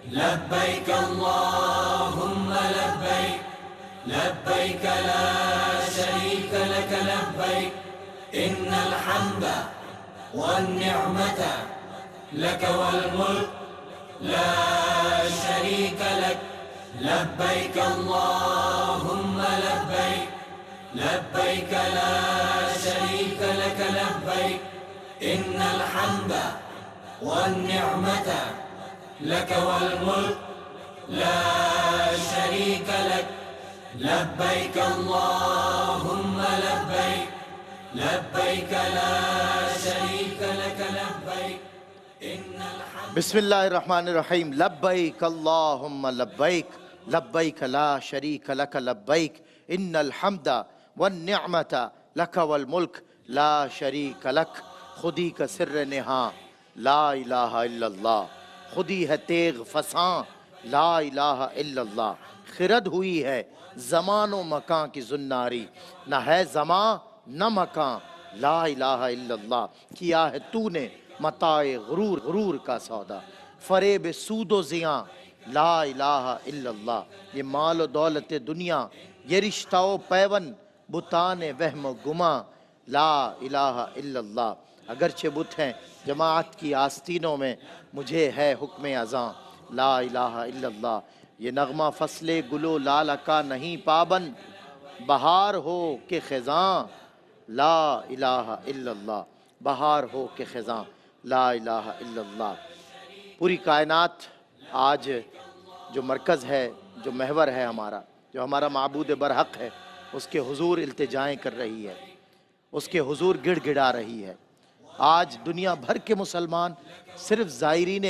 لبيك اللهم لبيك لبيك لا شريك لك لبيك إن الحمد والنعمة لك والملك لا شريك لك لبيك اللهم لبيك لبيك لا شريك لك لبيك إن الحمد والنعمة لك والملك لا شريك لك لبيك اللهم لبيك لبيك لا شريك لك لبيك إن الحمد بسم اللہ الرحمن الرحیم لبیک اللہم لبیک لبیک لا شریک لک لبیک ان الحمد والنعمت لک والملک لا شریک لک خودی کا سر نہاں لا الہ الا اللہ خودی ہے تیغ فساں لا الہ الا اللہ خرد ہوئی ہے زمان و مکان کی زناری نہ ہے زمان نہ مکان لا الہ الا اللہ کیا ہے تو نے متاع غرور غرور کا سودا فریب سود و زیاں لا الہ الا اللہ یہ مال و دولت دنیا یہ رشتہ و پیون بتان وہم و گماں لا الہ الا اللہ اگرچہ بت ہیں جماعت کی آستینوں میں مجھے ہے حکم اذاں لا الہ الا اللہ یہ نغمہ فصل گلو لالہ کا نہیں پابند بہار ہو کہ خزاں لا الہ الا اللہ بہار ہو کہ خزاں لا الہ الا اللہ پوری کائنات آج جو مرکز ہے جو محور ہے ہمارا جو ہمارا معبود برحق ہے اس کے حضور التجائیں کر رہی ہے اس کے حضور گڑ گڑا رہی ہے آج دنیا بھر کے مسلمان صرف زائرین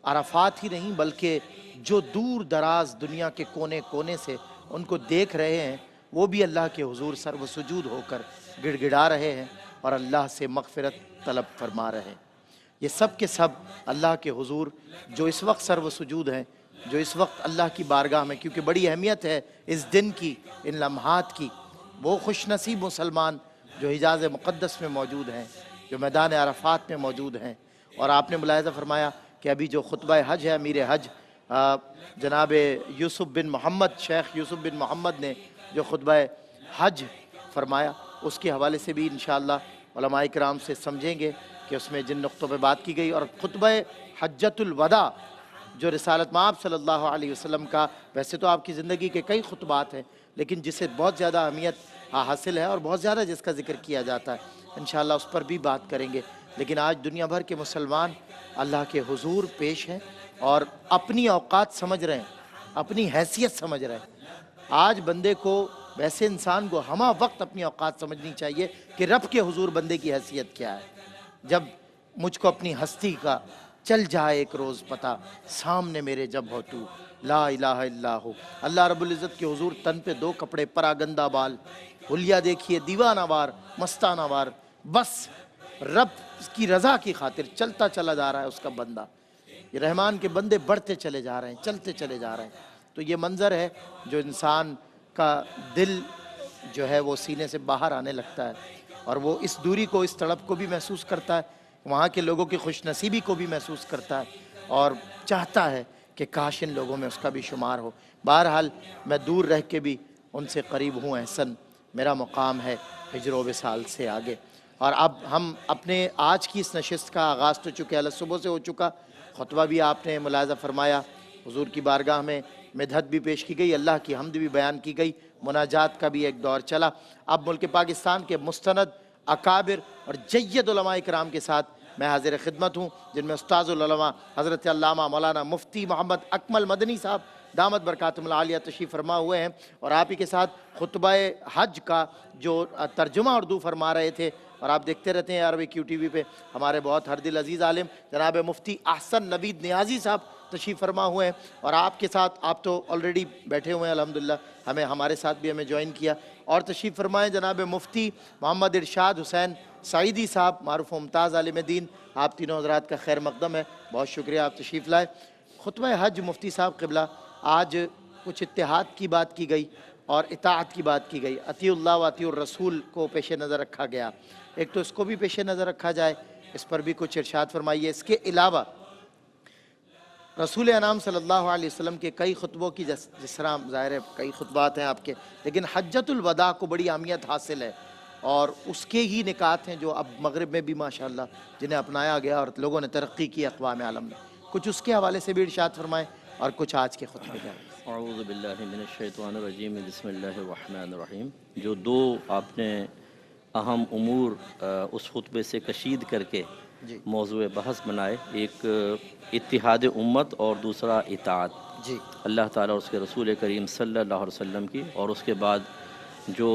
عرفات ہی نہیں بلکہ جو دور دراز دنیا کے کونے کونے سے ان کو دیکھ رہے ہیں وہ بھی اللہ کے حضور سر و سجود ہو کر گڑ گڑا رہے ہیں اور اللہ سے مغفرت طلب فرما رہے ہیں یہ سب کے سب اللہ کے حضور جو اس وقت سر و سجود ہیں جو اس وقت اللہ کی بارگاہ میں کیونکہ بڑی اہمیت ہے اس دن کی ان لمحات کی وہ خوش نصیب مسلمان جو حجاز مقدس میں موجود ہیں جو میدان عرفات میں موجود ہیں اور آپ نے ملاحظہ فرمایا کہ ابھی جو خطبہ حج ہے امیر حج جناب یوسف بن محمد شیخ یوسف بن محمد نے جو خطبہ حج فرمایا اس کے حوالے سے بھی انشاءاللہ علماء کرام سے سمجھیں گے کہ اس میں جن نقطوں پہ بات کی گئی اور خطبہ حجۃ الوداع جو رسالت مآب صلی اللہ علیہ وسلم کا ویسے تو آپ کی زندگی کے کئی خطبات ہیں لیکن جسے بہت زیادہ اہمیت حاصل ہے اور بہت زیادہ جس کا ذکر کیا جاتا ہے انشاءاللہ اس پر بھی بات کریں گے لیکن آج دنیا بھر کے مسلمان اللہ کے حضور پیش ہیں اور اپنی اوقات سمجھ رہے ہیں اپنی حیثیت سمجھ رہے ہیں آج بندے کو ویسے انسان کو ہمہ وقت اپنی اوقات سمجھنی چاہیے کہ رب کے حضور بندے کی حیثیت کیا ہے جب مجھ کو اپنی ہستی کا چل جائے ایک روز پتہ سامنے میرے جب ہو تو لا الہ الا ہو اللہ رب العزت کے حضور تن پہ دو کپڑے پراگندہ بال حلیہ دیکھیے دیوانہ وار مستانہ وار بس رب کی رضا کی خاطر چلتا چلا جا رہا ہے اس کا بندہ یہ رحمان کے بندے بڑھتے چلے جا رہے ہیں چلتے چلے جا رہے ہیں تو یہ منظر ہے جو انسان کا دل جو ہے وہ سینے سے باہر آنے لگتا ہے اور وہ اس دوری کو اس تڑپ کو بھی محسوس کرتا ہے وہاں کے لوگوں کی خوش نصیبی کو بھی محسوس کرتا ہے اور چاہتا ہے کہ کاش ان لوگوں میں اس کا بھی شمار ہو بہرحال میں دور رہ کے بھی ان سے قریب ہوں احسن میرا مقام ہے ہجر و وصال سے آگے اور اب ہم اپنے آج کی اس نشست کا آغاز تو چکے اللہ صبح سے ہو چکا خطبہ بھی آپ نے ملاحظہ فرمایا حضور کی بارگاہ میں مدحت بھی پیش کی گئی اللہ کی حمد بھی بیان کی گئی مناجات کا بھی ایک دور چلا اب ملک پاکستان کے مستند اکابر اور جید علماء کرام کے ساتھ میں حاضر خدمت ہوں جن میں استاذ العلماء حضرت علامہ مولانا مفتی محمد اکمل مدنی صاحب دامت برکاتہم العالیہ تشریف فرما ہوئے ہیں اور آپ ہی کے ساتھ خطبہ حج کا جو ترجمہ اردو فرما رہے تھے اور آپ دیکھتے رہتے ہیں عربی کیو ٹی وی پہ ہمارے بہت ہر دل عزیز عالم جناب مفتی احسن نوید نیازی صاحب تشریف فرما ہوئے ہیں اور آپ کے ساتھ آپ تو آلریڈی بیٹھے ہوئے ہیں الحمدللہ ہمارے ساتھ بھی ہمیں جوائن کیا اور تشریف فرمائیں جناب مفتی محمد ارشاد حسین سعیدی صاحب معروف و ممتاز عالم دین آپ تینوں حضرات کا خیر مقدم ہے بہت شکریہ آپ تشریف لائے خطبہ حج مفتی صاحب قبلہ آج کچھ اتحاد کی بات کی گئی اور اطاعت کی بات کی گئی اطیع اللہ و اطیع الرسول کو پیش نظر رکھا گیا ایک تو اس کو بھی پیش نظر رکھا جائے اس پر بھی کچھ ارشاد فرمائیے اس کے علاوہ رسول انعام صلی اللہ علیہ وسلم کے کئی خطبوں کی جس طرح ظاہر ہے کئی خطبات ہیں آپ کے، لیکن حجۃ الوداع کو بڑی اہمیت حاصل ہے، اور اس کے ہی نکات ہیں جو اب مغرب میں بھی ماشاءاللہ جنہیں اپنایا گیا اور لوگوں نے ترقی کی اقوام عالم میں. کچھ اس کے حوالے سے بھی ارشاد فرمائیں اور کچھ آج کے خطبے کے حوالے سے. اعوذ باللہ من الشیطان الرجیم، بسم اللہ الرحمن الرحیم. جو دو آپ نے اہم امور اس خطبے سے کشید کر کے جی موضوع بحث بنائے، ایک اتحاد امت اور دوسرا اطاعت جی اللہ تعالیٰ اور اس کے رسول کریم صلی اللہ علیہ وسلم کی، اور اس کے بعد جو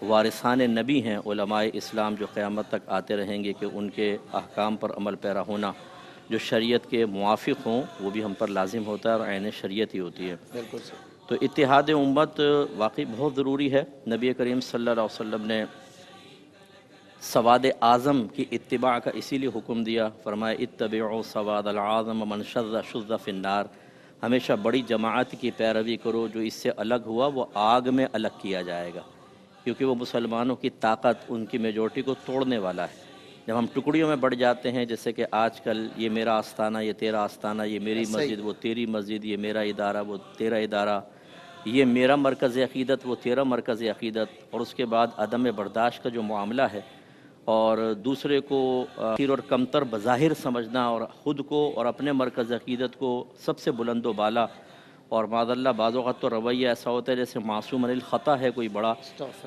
وارثان نبی ہیں علماء اسلام جو قیامت تک آتے رہیں گے کہ ان کے احکام پر عمل پیرا ہونا جو شریعت کے موافق ہوں وہ بھی ہم پر لازم ہوتا ہے اور عین شریعت ہی ہوتی ہے. بالکل صحیح. تو اتحاد امت واقعی بہت ضروری ہے. نبی کریم صلی اللہ علیہ وسلم نے سواد اعظم کی اتباع کا اسی لیے حکم دیا، فرمایا اتبعوا سواد العظم من شذ شذ فی النار، ہمیشہ بڑی جماعت کی پیروی کرو، جو اس سے الگ ہوا وہ آگ میں الگ کیا جائے گا، کیونکہ وہ مسلمانوں کی طاقت ان کی میجورٹی کو توڑنے والا ہے. جب ہم ٹکڑیوں میں بڑھ جاتے ہیں، جیسے کہ آج کل یہ میرا آستانہ یہ تیرا آستانہ، یہ میری مسجد وہ تیری مسجد، یہ میرا ادارہ وہ تیرا ادارہ، یہ میرا مرکز عقیدت وہ تیرا مرکز عقیدت، اور اس کے بعد عدم برداشت کا جو معاملہ ہے اور دوسرے کو حقیر اور کمتر بظاہر سمجھنا اور خود کو اور اپنے مرکز عقیدت کو سب سے بلند و بالا، اور معاذ اللہ بعض اوقات تو رویہ ایسا ہوتا ہے جیسے معصوم عن الخطا ہے کوئی بڑا،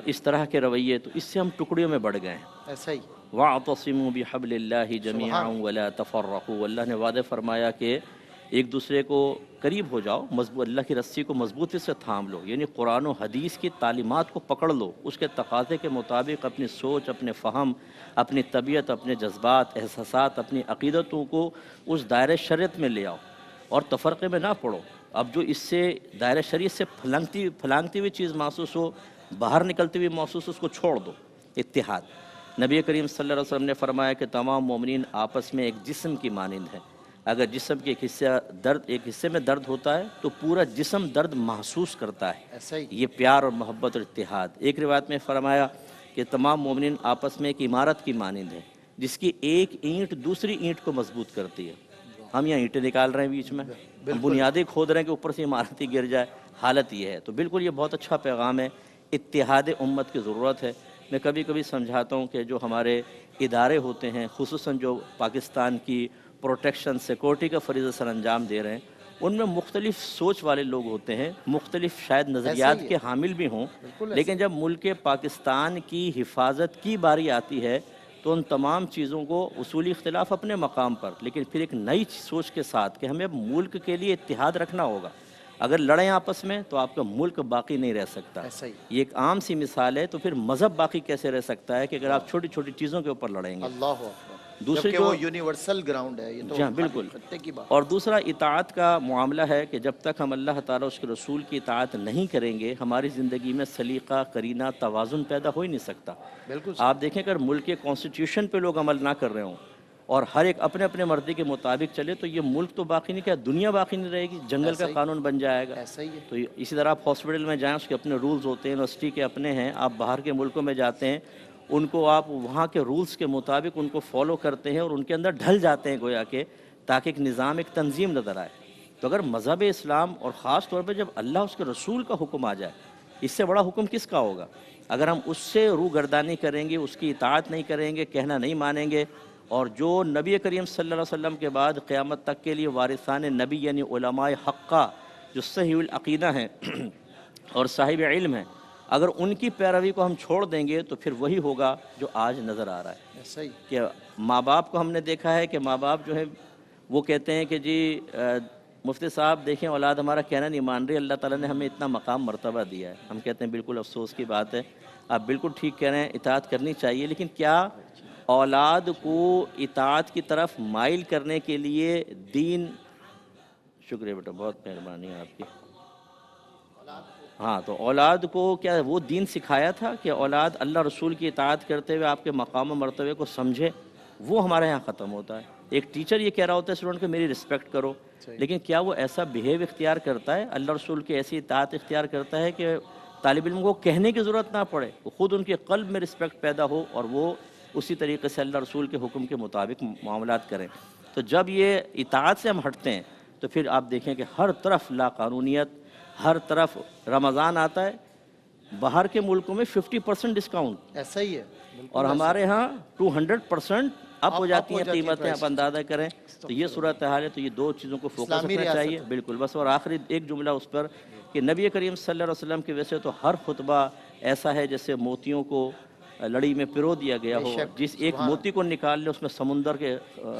اس طرح کے رویے، تو اس سے ہم ٹکڑیوں میں بڑھ گئے ہیں. ایسا ہی. وَاعْتَصِمُوا بِحَبْلِ اللَّهِ جَمِيعًا وَلَا تَفَرَّقُوا، اللہ نے وعدہ فرمایا کہ ایک دوسرے کو قریب ہو جاؤ، مضبوط اللہ کی رسی کو مضبوطی سے تھام لو، یعنی قرآن و حدیث کی تعلیمات کو پکڑ لو، اس کے تقاضے کے مطابق اپنی سوچ، اپنے فہم، اپنی طبیعت، اپنے جذبات، احساسات، اپنی عقیدتوں کو اس دائرۂ شریعت میں لے آؤ اور تفرقے میں نہ پڑو. اب جو اس سے دائرۂ شریعت سے پھلانگتی ہوئی چیز محسوس ہو، باہر نکلتی ہوئی محسوس ہو، اس کو چھوڑ دو. اتحاد. نبی کریم صلی اللہ علیہ وسلم نے فرمایا کہ تمام مومنین آپس میں ایک جسم کی مانند ہیں. اگر جسم کے ایک حصے میں درد ہوتا ہے تو پورا جسم درد محسوس کرتا ہے. ایسا ہی. یہ پیار اور محبت اور اتحاد. ایک روایت میں فرمایا کہ تمام مومنین آپس میں ایک عمارت کی مانند ہے جس کی ایک اینٹ دوسری اینٹ کو مضبوط کرتی ہے. ہم یہاں اینٹیں نکال رہے ہیں بیچ میں، ہم بنیادیں کھود رہے ہیں کہ اوپر سے عمارت ہی گر جائے. حالت یہ ہے. تو بالکل یہ بہت اچھا پیغام ہے. اتحاد امت کی ضرورت ہے. میں کبھی کبھی سمجھاتا ہوں کہ جو ہمارے ادارے ہوتے ہیں، خصوصاً جو پاکستان کی پروٹیکشن سیکورٹی کا فریضہ سر انجام دے رہے ہیں، ان میں مختلف سوچ والے لوگ ہوتے ہیں، مختلف شاید نظریات کے حامل بھی ہوں، لیکن جب ملک پاکستان کی حفاظت کی باری آتی ہے تو ان تمام چیزوں کو اصولی اختلاف اپنے مقام پر، لیکن پھر ایک نئی سوچ کے ساتھ کہ ہمیں اب ملک کے لیے اتحاد رکھنا ہوگا. اگر لڑیں آپس میں تو آپ کا ملک باقی نہیں رہ سکتا. یہ ایک عام سی مثال ہے. تو پھر مذہب باقی کیسے رہ سکتا ہے کہ اگر آپ چھوٹی چھوٹی چیزوں کے اوپر لڑیں گے. اللہ اکبر. دوسری جبکہ وہ یونیورسل گراؤنڈ ہے. یہ تو جی ہاں بالکل. خطے کی بات. اور دوسرا اطاعت کا معاملہ ہے کہ جب تک ہم اللہ تعالیٰ اس کے رسول کی اطاعت نہیں کریں گے، ہماری زندگی میں سلیقہ، قرینہ، توازن پیدا ہو ہی نہیں سکتا. بالکل. آپ دیکھیں اگر ملک کے کانسٹیٹیوشن پہ لوگ عمل نہ کر رہے ہوں اور ہر ایک اپنے اپنے مرضی کے مطابق چلے تو یہ ملک تو باقی نہیں، کیا دنیا باقی نہیں رہے گی، جنگل کا قانون بن جائے گا. ایسا ہی ہے. تو اسی طرح آپ ہاسپٹل میں جائیں، اس کے اپنے رولز ہوتے ہیں، یونیورسٹی کے اپنے ہیں. آپ باہر کے ملکوں میں جاتے ہیں، ان کو آپ وہاں کے رولز کے مطابق ان کو فالو کرتے ہیں اور ان کے اندر ڈھل جاتے ہیں گویا کہ، تاکہ ایک نظام، ایک تنظیم نظر آئے. تو اگر مذہب اسلام اور خاص طور پہ جب اللہ اس کے رسول کا حکم آ جائے، اس سے بڑا حکم کس کا ہوگا؟ اگر ہم اس سے روگردانی کریں گے، اس کی اطاعت نہیں کریں گے، کہنا نہیں مانیں گے، اور جو نبی کریم صلی اللہ علیہ وسلم کے بعد قیامت تک کے لیے وارثان نبی یعنی علماء حقہ جو صحیح العقیدہ ہیں اور صاحب علم ہیں، اگر ان کی پیروی کو ہم چھوڑ دیں گے تو پھر وہی ہوگا جو آج نظر آ رہا ہے. ایسا ہی. کہ ماں باپ کو ہم نے دیکھا ہے کہ ماں باپ جو ہے وہ کہتے ہیں کہ جی مفتی صاحب دیکھیں اولاد ہمارا کہنا نہیں مان رہی، اللہ تعالیٰ نے ہمیں اتنا مقام مرتبہ دیا ہے. ہم کہتے ہیں بالکل افسوس کی بات ہے، آپ بالکل ٹھیک کہہ رہے ہیں، اطاعت کرنی چاہیے، لیکن کیا اولاد کو اطاعت کی طرف مائل کرنے کے لیے دین... شکریہ بیٹا، بہت مہربانی ہے آپ کی. ہاں، تو اولاد کو کیا وہ دین سکھایا تھا کہ اولاد اللہ رسول کی اطاعت کرتے ہوئے آپ کے مقام و مرتبے کو سمجھے؟ وہ ہمارے ہاں ختم ہوتا ہے. ایک ٹیچر یہ کہہ رہا ہوتا ہے اسٹوڈنٹ کو میری رسپیکٹ کرو، لیکن کیا وہ ایسا بیہیو اختیار کرتا ہے، اللہ رسول کی ایسی اطاعت اختیار کرتا ہے کہ طالب علم کو کہنے کی ضرورت نہ پڑے، خود ان کے قلب میں رسپیکٹ پیدا ہو اور وہ اسی طریقے سے اللہ رسول کے حکم کے مطابق معاملات کریں؟ تو جب یہ اطاعت سے ہم ہٹتے ہیں تو پھر آپ دیکھیں کہ ہر طرف لا قانونیت، ہر طرف رمضان آتا ہے باہر کے ملکوں میں 50% ڈسکاؤنٹ، ایسا ہی ہے اور ہمارے ہاں 200% اپ ہو جاتی ہیں قیمتیں، آپ prices۔ اندازہ کریں۔ تو یہ صورتحال ہے، تو یہ دو چیزوں کو فوکس اسلامی رکھنا ریاست چاہیے، بالکل بس۔ اور آخری ایک جملہ اس پر کہ نبی کریم صلی اللہ علیہ وسلم کی وجہ سے تو ہر خطبہ ایسا ہے جیسے موتیوں کو لڑی میں پرو دیا گیا بے ہو، شک، جس ایک سبحان موتی کو نکال لے اس میں سمندر کے بے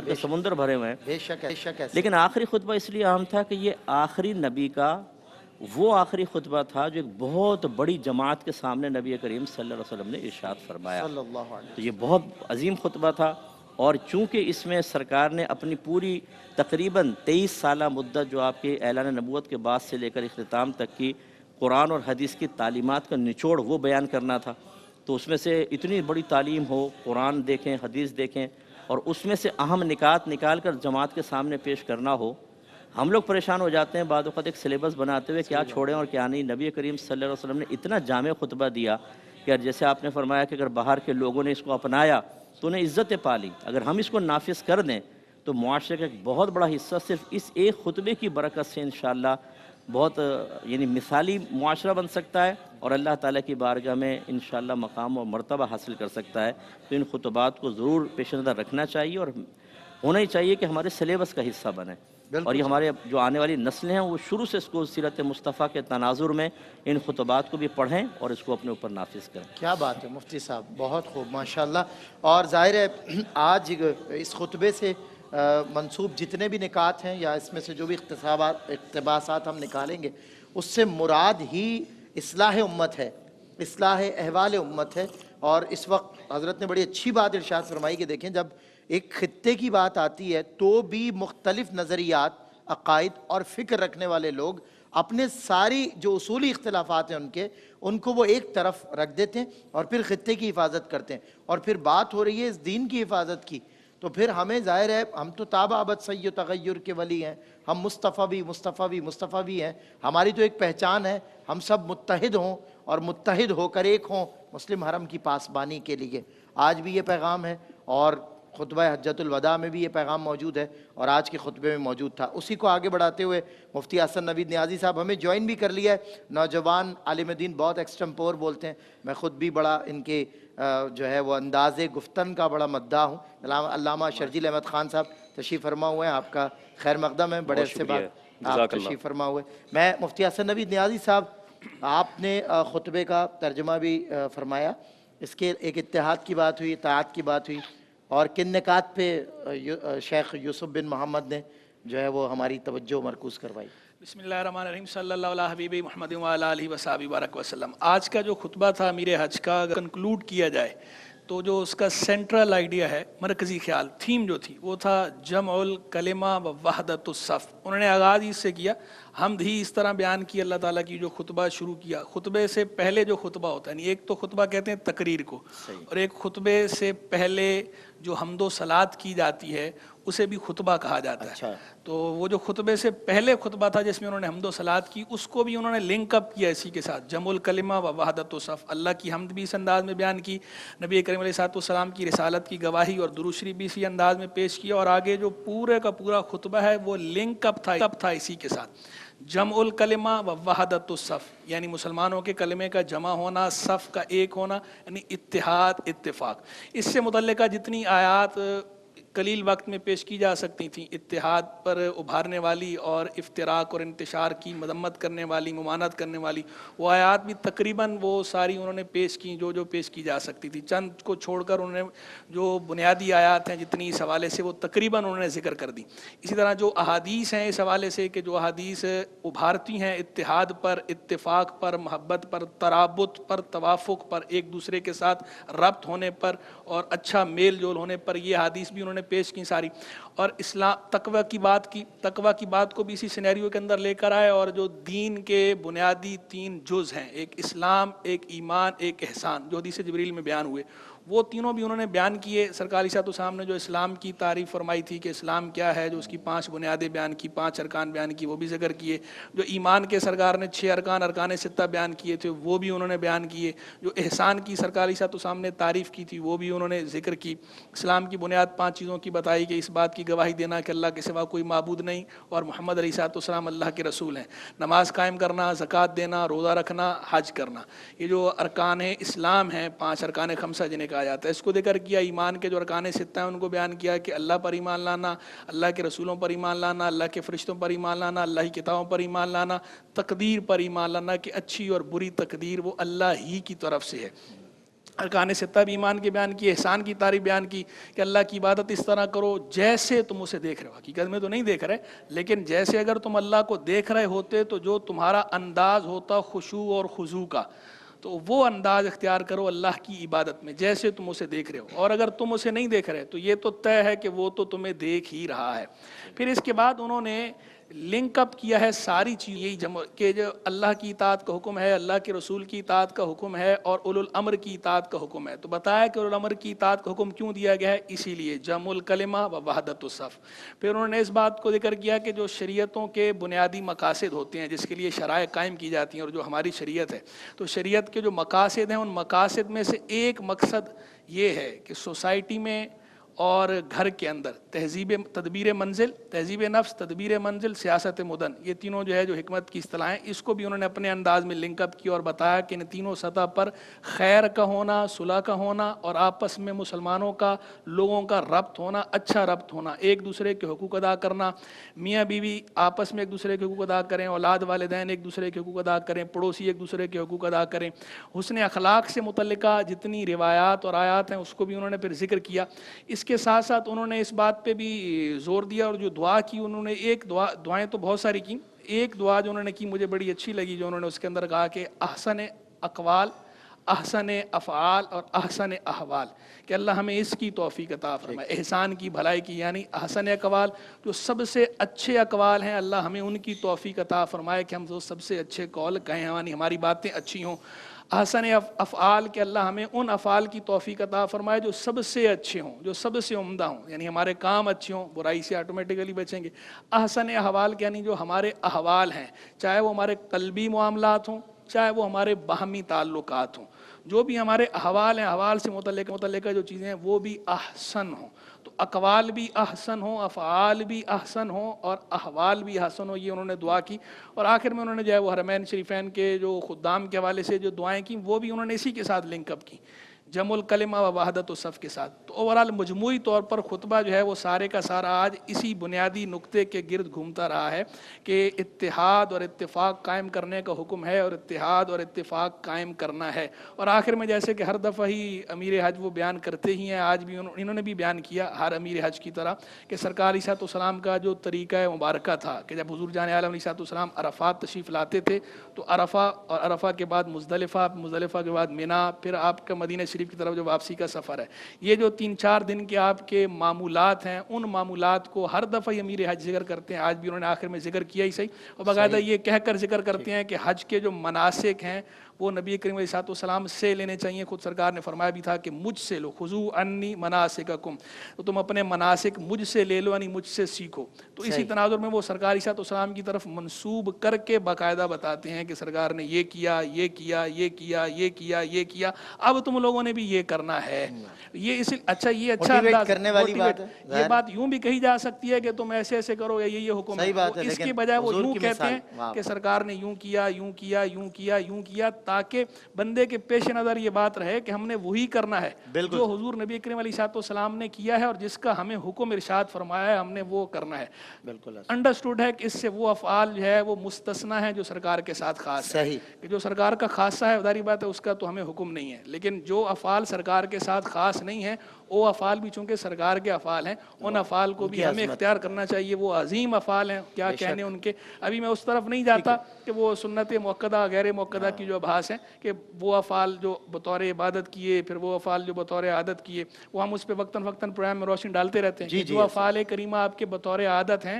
شک، سمندر بھرے ہوئے ہیں۔ بے شک بے شک ایسے۔ لیکن آخری خطبہ اس لیے اہم تھا کہ یہ آخری نبی کا وہ آخری خطبہ تھا جو ایک بہت بڑی جماعت کے سامنے نبی کریم صلی اللہ علیہ وسلم نے ارشاد فرمایا، صلی اللہ علیہ تو یہ بہت عظیم خطبہ تھا۔ اور چونکہ اس میں سرکار نے اپنی پوری تقریباً 23 سالہ مدت جو آپ کے اعلان نبوت کے بعد سے لے کر اختتام تک کی قرآن اور حدیث کی تعلیمات کا نچوڑ وہ بیان کرنا تھا، تو اس میں سے اتنی بڑی تعلیم ہو، قرآن دیکھیں، حدیث دیکھیں، اور اس میں سے اہم نکات نکال کر جماعت کے سامنے پیش کرنا ہو۔ ہم لوگ پریشان ہو جاتے ہیں بعض اوقات ایک سلیبس بناتے ہوئے کیا چھوڑیں اور کیا نہیں۔ نبی کریم صلی اللہ علیہ وسلم نے اتنا جامع خطبہ دیا کہ جیسے آپ نے فرمایا کہ اگر باہر کے لوگوں نے اس کو اپنایا تو انہیں عزت پالی، اگر ہم اس کو نافذ کر دیں تو معاشرے کا ایک بہت بڑا حصہ صرف اس ایک خطبے کی برکت سے انشاءاللہ بہت یعنی مثالی معاشرہ بن سکتا ہے، اور اللہ تعالیٰ کی بارگاہ میں انشاءاللہ مقام و مرتبہ حاصل کر سکتا ہے۔ تو ان خطبات کو ضرور پیش نظر رکھنا چاہیے، اور ہونا ہی چاہیے کہ ہمارے سلیبس کا حصہ بنے، اور یہ ہمارے جو آنے والی نسلیں ہیں وہ شروع سے اس کو سیرت مصطفیٰ کے تناظر میں ان خطبات کو بھی پڑھیں اور اس کو اپنے اوپر نافذ کریں۔ کیا بات ہے مفتی صاحب، بہت خوب ماشاءاللہ۔ اور ظاہر ہے آج اس خطبے سے منسوب جتنے بھی نکات ہیں یا اس میں سے جو بھی اقتباسات ہم نکالیں گے، اس سے مراد ہی اصلاح امت ہے، اصلاح احوال امت ہے۔ اور اس وقت حضرت نے بڑی اچھی بات ارشاد فرمائی کہ دیکھیں جب ایک خطے کی بات آتی ہے تو بھی مختلف نظریات، عقائد اور فکر رکھنے والے لوگ اپنے ساری جو اصولی اختلافات ہیں ان کو وہ ایک طرف رکھ دیتے ہیں اور پھر خطے کی حفاظت کرتے ہیں۔ اور پھر بات ہو رہی ہے اس دین کی حفاظت کی، تو پھر ہمیں ظاہر ہے ہم تو تابع ابد سی و تغیر کے ولی ہیں، ہم مصطفیٰ بھی ہیں، ہماری تو ایک پہچان ہے، ہم سب متحد ہوں اور متحد ہو کر ایک ہوں مسلم حرم کی پاسبانی کے لیے۔ آج بھی یہ پیغام ہے، اور خطبہ حجۃ الوداع میں بھی یہ پیغام موجود ہے، اور آج کے خطبے میں موجود تھا۔ اسی کو آگے بڑھاتے ہوئے مفتی حسن نوید نیازی صاحب ہمیں جوائن بھی کر لیا ہے۔ نوجوان عالم دین بہت ایکسٹمپور بولتے ہیں، میں خود بھی بڑا ان کے جو ہے وہ انداز گفتن کا بڑا مداح ہوں۔ علامہ شرجیل احمد خان صاحب تشریف فرما ہوئے ہیں، آپ کا خیر مقدم ہے، بڑے عرصے بعد آپ تشریف فرما ہوئے۔ میں مفتی حسن نوید نیازی صاحب، آپ نے خطبے کا ترجمہ بھی فرمایا، اس کے ایک اتحاد کی بات ہوئی، اطاعت کی بات ہوئی، اور کن نکات پہ شیخ یوسف بن محمد نے جو ہے وہ ہماری توجہ مرکوز کروائی؟ بسم اللہ الرحمن الرحیم، صلی اللہ علیہ حبیب محمد وعلی آلہ وصحبہ بارک وسلم۔ آج کا جو خطبہ تھا امیر حج کا، اگر کنکلوڈ کیا جائے تو جو اس کا سینٹرل آئیڈیا ہے، مرکزی خیال، تھیم جو تھی وہ تھا جمع الکلمہ و وحدت الصف۔ انہوں نے آغاز اس سے کیا، حمد ہی اس طرح بیان کی اللہ تعالیٰ کی جو خطبہ شروع کیا۔ خطبے سے پہلے جو خطبہ ہوتا ہے، یعنی ایک تو خطبہ کہتے ہیں تقریر کو، اور ایک خطبے سے پہلے جو حمد و صلات کی جاتی ہے اسے بھی خطبہ کہا جاتا ہے۔ تو وہ جو خطبے سے پہلے خطبہ تھا جس میں انہوں نے حمد و صلات کی، اس کو بھی انہوں نے لنک اپ کیا اسی کے ساتھ، جمع الکلمہ و وحدت الصف۔ اللہ کی حمد بھی اس انداز میں بیان کی، نبی کریم علیہ السلام کی رسالت کی گواہی اور درود شریف بھی اسی انداز میں پیش کیا، اور آگے جو پورے کا پورا خطبہ ہے وہ لنک اپ تھا اسی کے ساتھ، جمع الکلمہ و وحدت الصف، یعنی مسلمانوں کے کلمے کا جمع ہونا، صف کا ایک ہونا، یعنی اتحاد، اتفاق۔ اس سے متعلقہ جتنی آیات قلیل وقت میں پیش کی جا سکتی تھیں، اتحاد پر ابھارنے والی اور افتراق اور انتشار کی مذمت کرنے والی، ممانعت کرنے والی، وہ آیات بھی تقریباً وہ ساری انہوں نے پیش کی جو پیش کی جا سکتی تھی۔ چند کو چھوڑ کر انہوں نے جو بنیادی آیات ہیں جتنی اس حوالے سے وہ تقریباً انہوں نے ذکر کر دی۔ اسی طرح جو احادیث ہیں اس حوالے سے کہ جو احادیث ابھارتی ہیں اتحاد پر، اتفاق پر، محبت پر، ترابط پر، توافق پر، ایک دوسرے کے ساتھ ربط ہونے پر اور اچھا میل جول ہونے پر، یہ حدیث بھی انہوں نے پیش کی ساری۔ اور اسلام تقوی کی بات کو بھی اسی سینیریو کے اندر لے کر آئے، اور جو دین کے بنیادی 3 جز ہیں، ایک اسلام، ایک ایمان، ایک احسان، جو حدیث جبریل میں بیان ہوئے، وہ تینوں بھی انہوں نے بیان کیے. سرکار علیہ السلام نے جو اسلام کی تعریف فرمائی تھی کہ اسلام کیا ہے, جو اس کی 5 بنیادیں بیان کی, 5 ارکان بیان کی, وہ بھی ذکر کیے. جو ایمان کے سرکار نے 6 ارکان 6 بیان کیے تھے وہ بھی انہوں نے بیان کیے. جو احسان کی سرکار علیہ السلام نے تعریف کی تھی وہ بھی انہوں نے ذکر کی. اسلام کی بنیاد 5 چیزوں کی بتائی کہ اس بات کی گواہی دینا کہ اللہ کے سوا کوئی معبود نہیں اور محمد علیہ السلام اللہ کے رسول ہیں. نماز قائم کرنا, زکوٰۃ دینا, روزہ رکھنا, حج کرنا. یہ جو ارکان اسلام ہیں 5 ارکان 5 جنہیں کہا جاتا ہے, اس کو ذکر کیا. ایمان کے جو ارکان 6 ہیں ان کو بیان کیا کہ اللہ پر ایمان لانا, اللہ کے رسولوں پر ایمان لانا, اللہ کے فرشتوں پر ایمان لانا, اللہ کی کتابوں پر ایمان لانا, تقدیر پر ایمان لانا کہ اچھی اور بری تقدیر وہ اللہ ہی کی طرف سے ہے. ارکان 6 بھی ایمان کے بیان کی. احسان کی تعریف بیان کی کہ اللہ کی عبادت اس طرح کرو جیسے تم اسے دیکھ رہے ہو. حقیقت میں تو نہیں دیکھ رہے, لیکن جیسے اگر تم اللہ کو دیکھ رہے ہوتے تو جو تمہارا انداز ہوتا خشوع اور خضوع کا, تو وہ انداز اختیار کرو اللہ کی عبادت میں جیسے تم اسے دیکھ رہے ہو. اور اگر تم اسے نہیں دیکھ رہے تو یہ تو طے ہے کہ وہ تو تمہیں دیکھ ہی رہا ہے. پھر اس کے بعد انہوں نے لنک اپ کیا ہے ساری چیز یہی جمع کہ جو اللہ کی اطاعت کا حکم ہے, اللہ کے رسول کی اطاعت کا حکم ہے اور اولو الامر کی اطاعت کا حکم ہے. تو بتایا کہ اولو الامر کی اطاعت کا حکم کیوں دیا گیا ہے, اسی لیے جمع الکلمہ و وحدت الصف. پھر انہوں نے اس بات کو ذکر کیا کہ جو شریعتوں کے بنیادی مقاصد ہوتے ہیں جس کے لیے شرائع قائم کی جاتی ہیں اور جو ہماری شریعت ہے, تو شریعت کے جو مقاصد ہیں ان مقاصد میں سے ایک مقصد یہ ہے کہ سوسائٹی میں اور گھر کے اندر تہذیب تدبیر منزل, تہذیب نفس, تدبیر منزل, سیاست مدن, یہ تینوں جو ہے جو حکمت کی اصطلاحیں, اس کو بھی انہوں نے اپنے انداز میں لنک اپ کیا اور بتایا کہ ان تینوں سطح پر خیر کا ہونا, صلح کا ہونا اور آپس میں مسلمانوں کا, لوگوں کا ربط ہونا, اچھا ربط ہونا, ایک دوسرے کے حقوق ادا کرنا, میاں بیوی آپس میں ایک دوسرے کے حقوق ادا کریں, اولاد والدین ایک دوسرے کے حقوق ادا کریں, پڑوسی ایک دوسرے کے حقوق ادا کریں. حسن اخلاق سے متعلقہ جتنی روایات اور آیات ہیں اس کو بھی انہوں نے پھر ذکر کیا. اس کے ساتھ ساتھ انہوں نے اس بات پہ بھی زور دیا اور جو دعا کی انہوں نے, ایک دعائیں تو بہت ساری کی, ایک دعا جو انہوں نے کی مجھے بڑی اچھی لگی, جو انہوں نے اس کے اندر کہا کہ احسن اقوال, احسن افعال اور احسن احوال, کہ اللہ ہمیں اس کی توفیق عطا فرمائے, احسان کی, بھلائی کی, یعنی احسن اقوال جو سب سے اچھے اقوال ہیں اللہ ہمیں ان کی توفیق عطا فرمائے کہ ہم وہ سب سے اچھے قول کہیں, ہماری باتیں اچھی ہوں. احسن افعال کہ اللہ ہمیں ان افعال کی توفیق عطا فرمائے جو سب سے اچھے ہوں, جو سب سے عمدہ ہوں, یعنی ہمارے کام اچھے ہوں, برائی سے آٹومیٹیکلی بچیں گے. احسن احوال یعنی جو ہمارے احوال ہیں, چاہے وہ ہمارے قلبی معاملات ہوں, چاہے وہ ہمارے باہمی تعلقات ہوں, جو بھی ہمارے احوال ہیں, احوال سے متعلقہ جو چیزیں ہیں وہ بھی احسن ہوں. تو اقوال بھی احسن ہوں, افعال بھی احسن ہوں اور احوال بھی احسن ہوں, یہ انہوں نے دعا کی. اور آخر میں انہوں نے جو ہے وہ حرمین شریفین کے جو خدام کے حوالے سے جو دعائیں کی وہ بھی انہوں نے اسی کے ساتھ لنک اپ کی, جمع الکلمہ و وحدت الصف کے ساتھ. تو اوورال مجموعی طور پر خطبہ جو ہے وہ سارے کا سارا آج اسی بنیادی نقطے کے گرد گھومتا رہا ہے کہ اتحاد اور اتفاق قائم کرنے کا حکم ہے اور اتحاد اور اتفاق قائم کرنا ہے. اور آخر میں جیسے کہ ہر دفعہ ہی امیر حج وہ بیان کرتے ہی ہیں, آج بھی انہوں نے بھی بیان کیا ہر امیر حج کی طرح کہ سرکار علیہ السلام کا جو طریقہ مبارکہ تھا کہ جب حضور جان عالم علیہ السلام عرفات تشریف لاتے تھے تو عرفہ اور عرفہ کے بعد مزدلفہ کے بعد مینا, پھر آپ کا مدینہ شریف کی طرف جو واپسی کا سفر ہے, یہ جو 3-4 دن کے آپ کے معمولات ہیں ان معمولات کو ہر دفعہ یہ امیر حج ذکر کرتے ہیں. آج بھی انہوں نے آخر میں ذکر کیا ہی صحیح, اور باقاعدہ یہ کہہ کر ذکر کرتے ہیں کہ حج کے جو مناسک ہیں وہ نبی کریم علیہ السلام سے لینے چاہیے. خود سرکار نے فرمایا بھی تھا کہ مجھ سے لو, خذوا عنی مناسککم, تو تم اپنے مناسک مجھ سے لے لو, یعنی مجھ سے سیکھو. تو اسی تناظر میں وہ سرکار علیہ السلام کی طرف منسوب کر کے باقاعدہ بتاتے ہیں کہ سرکار نے یہ کیا, یہ کیا, یہ کیا, یہ کیا, یہ کیا, اب تم لوگوں نے بھی یہ کرنا ہے. یہ اچھا انداز کرنے والی بات ہے. یہ بات یوں بھی کہی جا سکتی ہے کہ تم ایسے ایسے کرو یا یہ حکم ہے, اس کے بجائے وہ یوں کہتے ہیں کہ سرکار نے یوں کیا, یوں کیا, یوں کیا, یوں کیا, تاکہ بندے کے پیش نظر یہ بات رہے کہ ہم نے وہی کرنا ہے جو حضور نبی کریم علیہ السلام نے کیا ہے اور جس کا ہمیں حکم ارشاد فرمایا ہے, ہم نے وہ کرنا ہے. بالکل انڈرسٹوڈ ہے کہ اس سے وہ افعال جو ہے وہ مستثنا ہیں جو سرکار کے ساتھ خاص ہے, کہ جو سرکار کا خاصہ ہے ظاہری بات ہے اس کا تو ہمیں حکم نہیں ہے, لیکن جو افعال سرکار کے ساتھ خاص نہیں ہیں وہ افعال بھی چونکہ سرکار کے افعال ہیں, ان افعال کو بھی ہمیں اختیار کرنا چاہیے. وہ عظیم افعال ہیں, کیا کہنے ان کے. ابھی میں اس طرف نہیں جاتا کہ وہ سنت موقدہ غیر موقدہ کی جو ابحاث ہیں کہ وہ افعال جو بطور عبادت کیے, پھر وہ افعال جو بطور عادت کیے, وہ ہم اس پہ وقتاً فوقتاً پروگرام میں روشنی ڈالتے رہتے ہیں. جو افعال کریمہ آپ کے بطور عادت ہیں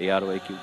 ARYQ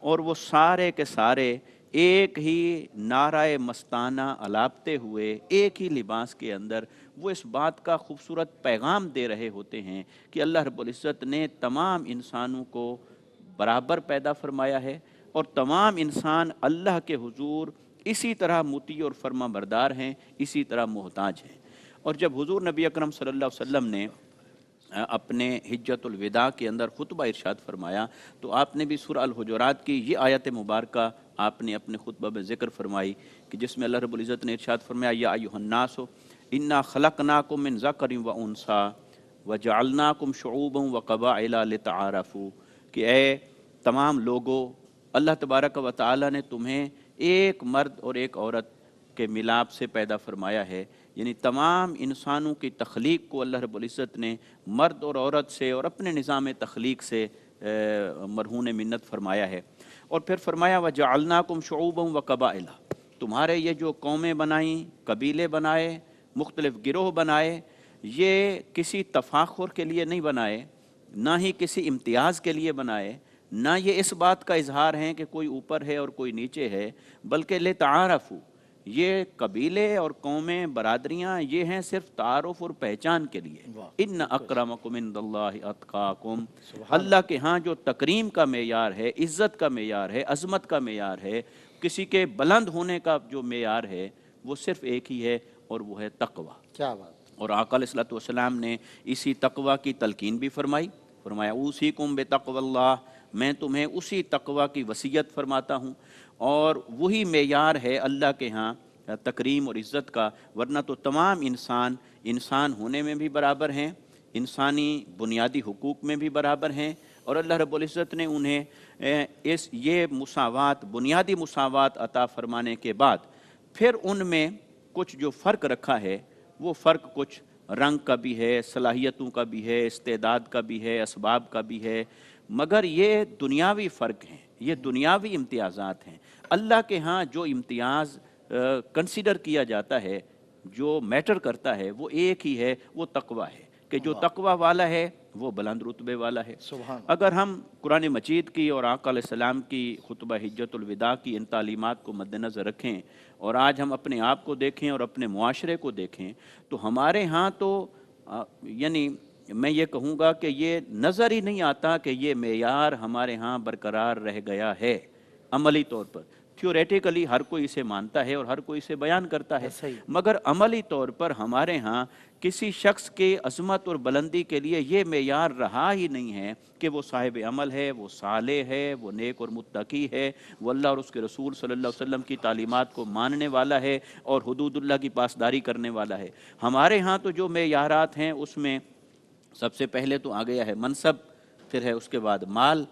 اور وہ سارے کے سارے ایک ہی نعرہ مستانہ الاپتے ہوئے ایک ہی لباس کے اندر وہ اس بات کا خوبصورت پیغام دے رہے ہوتے ہیں کہ اللہ رب العزت نے تمام انسانوں کو برابر پیدا فرمایا ہے اور تمام انسان اللہ کے حضور اسی طرح مطیع اور فرما بردار ہیں، اسی طرح محتاج ہیں۔ اور جب حضور نبی اکرم صلی اللہ علیہ وسلم نے اپنے حجۃ الوداع کے اندر خطبہ ارشاد فرمایا تو آپ نے بھی سورہ الحجرات کی یہ آیت مبارکہ آپ نے اپنے خطبہ میں ذکر فرمائی کہ جس میں اللہ رب العزت نے ارشاد فرمایا یا ایھا الناس انا خلقناکم من ذکر و انثی وجعلناکم شعوبا وقبائل لتعارفوا، کہ اے تمام لوگوں، اللہ تبارک و تعالی نے تمہیں ایک مرد اور ایک عورت کے ملاپ سے پیدا فرمایا ہے، یعنی تمام انسانوں کی تخلیق کو اللہ رب العزت نے مرد اور عورت سے اور اپنے نظام تخلیق سے مرہون منت فرمایا ہے۔ اور پھر فرمایا وَجَعَلْنَاكُمْ شُعُوبًا وَقَبَائِلًا، تمہارے یہ جو قومیں بنائیں، قبیلے بنائے، مختلف گروہ بنائے، یہ کسی تفاخر کے لیے نہیں بنائے، نہ ہی کسی امتیاز کے لیے بنائے، نہ یہ اس بات کا اظہار ہے کہ کوئی اوپر ہے اور کوئی نیچے ہے، بلکہ لِتَعَارَفُوا، یہ قبیلے اور قومیں، برادریاں، یہ ہیں صرف تعارف اور پہچان کے لیے۔ ان اکرمکم عند اللہ اتقاکم، اللہ کے ہاں جو تکریم کا معیار ہے، عزت کا معیار ہے، عظمت کا معیار ہے، کسی کے بلند ہونے کا جو معیار ہے وہ صرف ایک ہی ہے اور وہ ہے تقوی۔ کیا بات۔ اور آقا علیہ الصلوۃ والسلام نے اسی تقوی کی تلقین بھی فرمائی، فرمایا اوصیکم بتقوی اللہ، میں تمہیں اسی تقوی کی وصیت فرماتا ہوں، اور وہی معیار ہے اللہ کے ہاں تکریم اور عزت کا، ورنہ تو تمام انسان ہونے میں بھی برابر ہیں، انسانی بنیادی حقوق میں بھی برابر ہیں، اور اللہ رب العزت نے انہیں یہ مساوات، بنیادی مساوات عطا فرمانے کے بعد پھر ان میں کچھ جو فرق رکھا ہے، وہ فرق کچھ رنگ کا بھی ہے، صلاحیتوں کا بھی ہے، استعداد کا بھی ہے، اسباب کا بھی ہے، مگر یہ دنیاوی فرق ہیں، یہ دنیاوی امتیازات ہیں۔ اللہ کے ہاں جو امتیاز کنسیڈر کیا جاتا ہے، جو میٹر کرتا ہے، وہ ایک ہی ہے، وہ تقوی ہے، کہ جو تقوی والا ہے وہ بلند رتبے والا ہے۔ اگر ہم قرآن مجید کی اور آقا علیہ السلام کی خطبہ حجۃ الوداع کی ان تعلیمات کو مد نظر رکھیں اور آج ہم اپنے آپ کو دیکھیں اور اپنے معاشرے کو دیکھیں تو ہمارے ہاں تو یعنی میں یہ کہوں گا کہ یہ نظر ہی نہیں آتا کہ یہ معیار ہمارے ہاں برقرار رہ گیا ہے عملی طور پر۔ تھیوریٹیکلی ہر کوئی اسے مانتا ہے اور ہر کوئی اسے بیان کرتا ہے، مگر عملی طور پر ہمارے ہاں کسی شخص کے عظمت اور بلندی کے لیے یہ معیار رہا ہی نہیں ہے کہ وہ صاحب عمل ہے، وہ صالح ہے، وہ نیک اور متقی ہے، وہ اللہ اور اس کے رسول صلی اللہ علیہ وسلم کی تعلیمات کو ماننے والا ہے اور حدود اللہ کی پاسداری کرنے والا ہے۔ ہمارے ہاں تو جو معیارات ہیں اس میں سب سے پہلے تو آ گیا ہے منصب، پھر ہے اس کے بعد مال،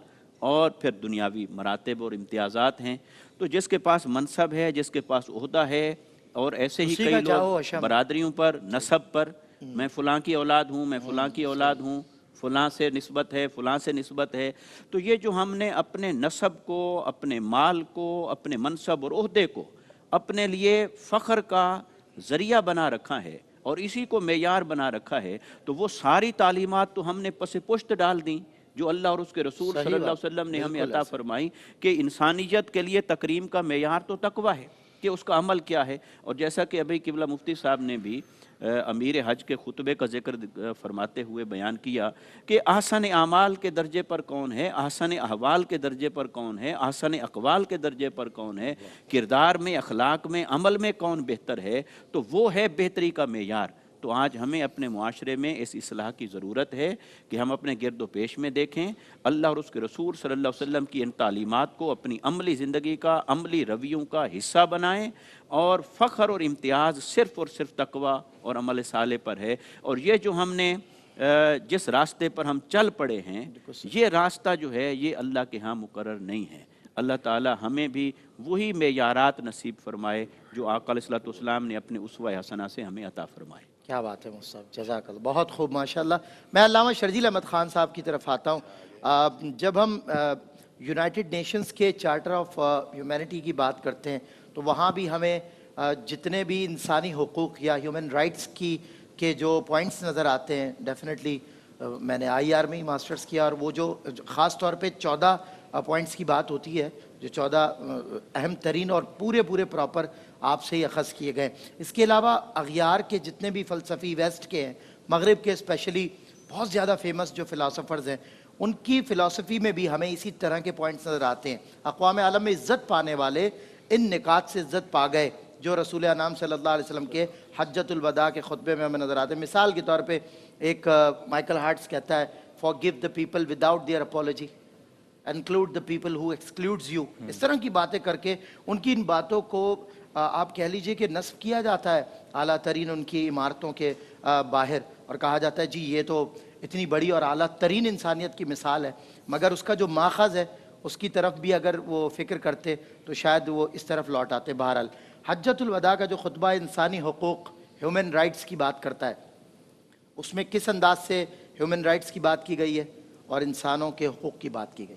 اور پھر دنیاوی مراتب اور امتیازات ہیں۔ تو جس کے پاس منصب ہے، جس کے پاس عہدہ ہے، اور ایسے ہی کئی لوگ برادریوں پر، نسب پر، میں فلاں کی اولاد ہوں، میں فلاں کی اولاد ہوں، فلاں سے نسبت ہے، فلاں سے نسبت ہے، تو یہ جو ہم نے اپنے نسب کو، اپنے مال کو، اپنے منصب اور عہدے کو اپنے لیے فخر کا ذریعہ بنا رکھا ہے اور اسی کو معیار بنا رکھا ہے، تو وہ ساری تعلیمات تو ہم نے پس پشت ڈال دیں جو اللہ اور اس کے رسول صلی اللہ علیہ وسلم نے ہمیں عطا فرمائی، کہ انسانیت کے لیے تکریم کا معیار تو تقوی ہے، کہ اس کا عمل کیا ہے۔ اور جیسا کہ ابھی قبلہ مفتی صاحب نے بھی امیر حج کے خطبے کا ذکر فرماتے ہوئے بیان کیا کہ احسن اعمال کے درجے پر کون ہے، احسن احوال کے درجے پر کون ہے، احسن اقوال کے درجے پر کون ہے، کردار میں، اخلاق میں، عمل میں کون بہتر ہے، تو وہ ہے بہتری کا معیار۔ تو آج ہمیں اپنے معاشرے میں اس اصلاح کی ضرورت ہے کہ ہم اپنے گرد و پیش میں دیکھیں، اللہ اور اس کے رسول صلی اللہ علیہ وسلم کی ان تعلیمات کو اپنی عملی زندگی کا، عملی رویوں کا حصہ بنائیں، اور فخر اور امتیاز صرف اور صرف تقوی اور عمل صالح پر ہے۔ اور یہ جو ہم نے جس راستے پر ہم چل پڑے ہیں، یہ راستہ جو ہے یہ اللہ کے ہاں مقرر نہیں ہے۔ اللہ تعالی ہمیں بھی وہی معیارات نصیب فرمائے جو آقا علیہ الصلوۃ والسلام نے اپنے اسوہ حسنہ سے ہمیں عطا فرمائے۔ کیا بات ہے مصطفیٰ، جزاک اللہ، بہت خوب، ماشاءاللہ۔ میں علامہ شرجیل احمد خان صاحب کی طرف آتا ہوں۔ جب ہم یونائٹڈ نیشنز کے چارٹر آف ہیومینٹی کی بات کرتے ہیں تو وہاں بھی ہمیں جتنے بھی انسانی حقوق یا ہیومن رائٹس کے جو پوائنٹس نظر آتے ہیں، ڈیفینیٹلی میں نے IR میں ہی ماسٹرز کیا، اور وہ جو خاص طور پہ 14 پوائنٹس کی بات ہوتی ہے جو 14 اہم ترین اور پورے پراپر آپ سے ہی اخذ کیے گئے. اس کے علاوہ اغیار کے جتنے بھی فلسفی ویسٹ کے ہیں, مغرب کے اسپیشلی بہت زیادہ فیمس جو فلاسفرز ہیں, ان کی فلسفی میں بھی ہمیں اسی طرح کے پوائنٹس نظر آتے ہیں. اقوام عالم میں عزت پانے والے ان نکات سے عزت پا گئے جو رسول انعام صلی اللہ علیہ وسلم کے حجۃ الوداع کے خطبے میں ہمیں نظر آتے ہیں. مثال کے طور پہ ایک مائیکل ہارٹس کہتا ہے forgive the people without their apology, include the people who excludes you. اس طرح کی باتیں کر کے ان کی ان باتوں کو آپ کہہ لیجئے کہ نصب کیا جاتا ہے اعلیٰ ترین ان کی عمارتوں کے باہر, اور کہا جاتا ہے جی یہ تو اتنی بڑی اور اعلیٰ ترین انسانیت کی مثال ہے, مگر اس کا جو ماخذ ہے اس کی طرف بھی اگر وہ فکر کرتے تو شاید وہ اس طرف لوٹ آتے. بہرحال حجۃ الوداع کا جو خطبہ انسانی حقوق ہیومن رائٹس کی بات کرتا ہے, اس میں کس انداز سے ہیومن رائٹس کی بات کی گئی ہے اور انسانوں کے حقوق کی بات کی گئی؟